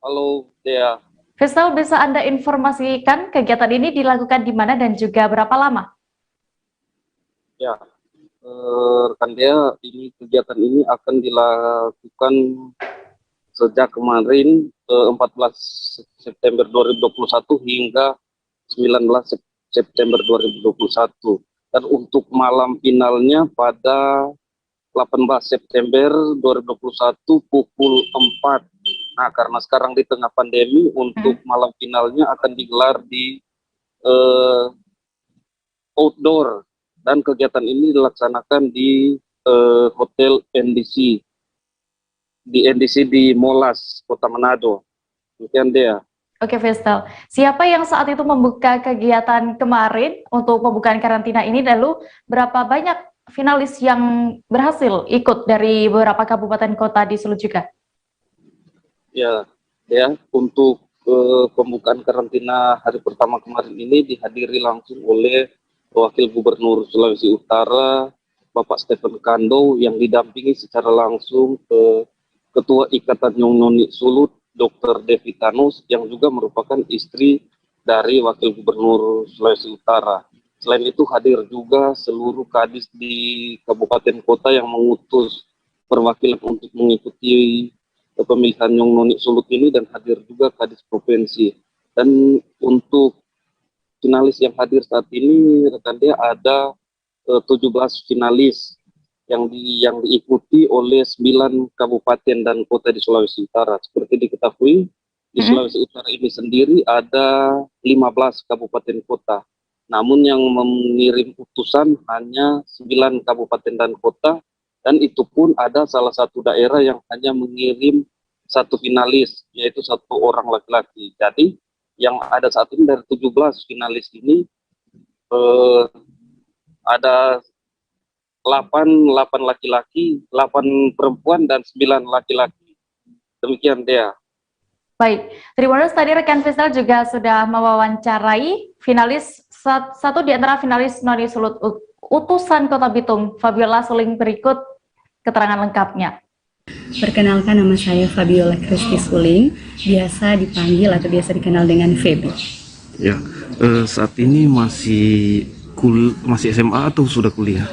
Halo, Dea. Fistel, bisa Anda informasikan kegiatan ini dilakukan di mana dan juga berapa lama? Ya, rekan Dea, ini kegiatan ini akan dilakukan sejak kemarin 14 September 2021 hingga 19 September 2021. Dan untuk malam finalnya pada 18 September 2021 pukul 4. Nah, karena sekarang di tengah pandemi, untuk malam finalnya akan digelar di outdoor, dan kegiatan ini dilaksanakan di Hotel NDC di Molas, Kota Manado. Demikian, Dea. Oke, Fistel. Siapa yang saat itu membuka kegiatan kemarin untuk pembukaan karantina ini, lalu berapa banyak finalis yang berhasil ikut dari beberapa kabupaten kota di Sulut juga? Ya, untuk pembukaan karantina hari pertama kemarin ini dihadiri langsung oleh Wakil Gubernur Sulawesi Utara, Bapak Stephen Kando, yang didampingi secara langsung ke Ketua Ikatan Nyong Noni Sulut, Dr. Devi Tanus, yang juga merupakan istri dari Wakil Gubernur Sulawesi Utara. Selain itu hadir juga seluruh kadis di kabupaten kota yang mengutus perwakilan untuk mengikuti pemilihan Nyong Noni Sulut ini, dan hadir juga kadis provinsi. Dan untuk finalis yang hadir saat ini rekan dia ada 17 finalis yang diikuti oleh 9 kabupaten dan kota di Sulawesi Utara. Seperti diketahui, di Sulawesi Utara ini sendiri ada 15 kabupaten kota. Namun yang mengirim utusan hanya 9 kabupaten dan kota, dan itu pun ada salah satu daerah yang hanya mengirim 1 finalis, yaitu 1 orang laki-laki. Jadi yang ada saat ini dari 17 finalis ini ada 8 laki-laki, 8 perempuan, dan 9 laki-laki. Demikian dia. Baik, Tribuners, tadi rekan Fisel juga sudah mewawancarai finalis, satu di antara finalis Noni Sulut Utusan Kota Bitung, Fabiola Suling. Berikut keterangan lengkapnya. Perkenalkan, nama saya Fabiola Kristi Suling, biasa dipanggil atau biasa dikenal dengan Feby. Ya, saat ini masih SMA atau sudah kuliah?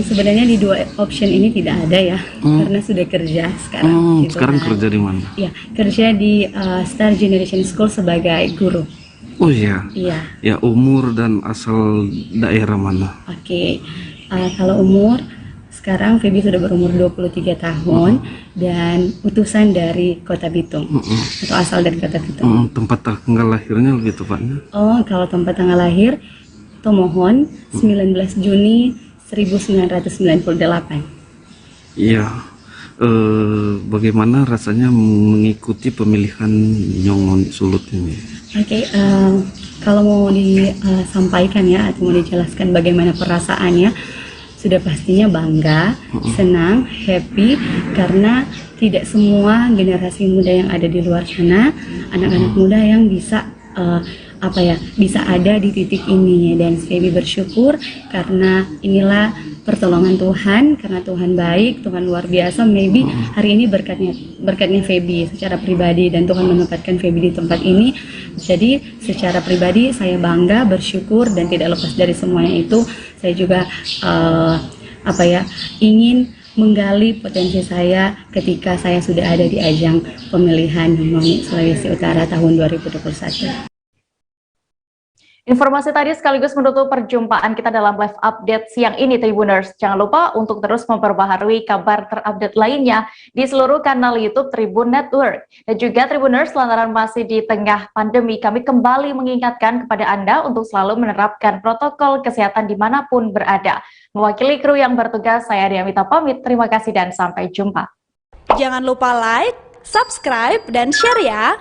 Sebenarnya di 2 option ini tidak ada ya, karena sudah kerja sekarang. Gitu sekarang kan. kerja di mana? Ya, kerja di Star Generation School sebagai guru. Oh iya. Iya. Ya, umur dan asal daerah mana? Oke. Kalau umur, sekarang Feby sudah berumur 23 tahun dan utusan dari Kota Bitung atau asal dari Kota Bitung. Tempat tanggal lahirnya lebih tepatnya? Oh, kalau tempat tanggal lahir, Tomohon, 19 Juni 1998. Iya. Bagaimana rasanya mengikuti pemilihan Nyong Sulut ini? Oke, kalau mau disampaikan ya atau mau dijelaskan bagaimana perasaannya, sudah pastinya bangga, senang, happy, karena tidak semua generasi muda yang ada di luar sana, anak-anak muda yang bisa bisa ada di titik ini, dan Feby bersyukur karena inilah pertolongan Tuhan, karena Tuhan baik, Tuhan luar biasa. Maybe hari ini berkatnya Feby secara pribadi, dan Tuhan menempatkan Feby di tempat ini. Jadi secara pribadi saya bangga, bersyukur, dan tidak lepas dari semuanya itu saya juga ingin menggali potensi saya ketika saya sudah ada di ajang pemilihan Noni Sulawesi Utara tahun 2021. Informasi tadi sekaligus menutup perjumpaan kita dalam live update siang ini, Tribuners. Jangan lupa untuk terus memperbaharui kabar terupdate lainnya di seluruh kanal YouTube Tribun Network. Dan juga Tribuners, lantaran masih di tengah pandemi, kami kembali mengingatkan kepada Anda untuk selalu menerapkan protokol kesehatan dimanapun berada. Mewakili kru yang bertugas, saya Diamita pamit. Terima kasih dan sampai jumpa. Jangan lupa like, subscribe, dan share ya.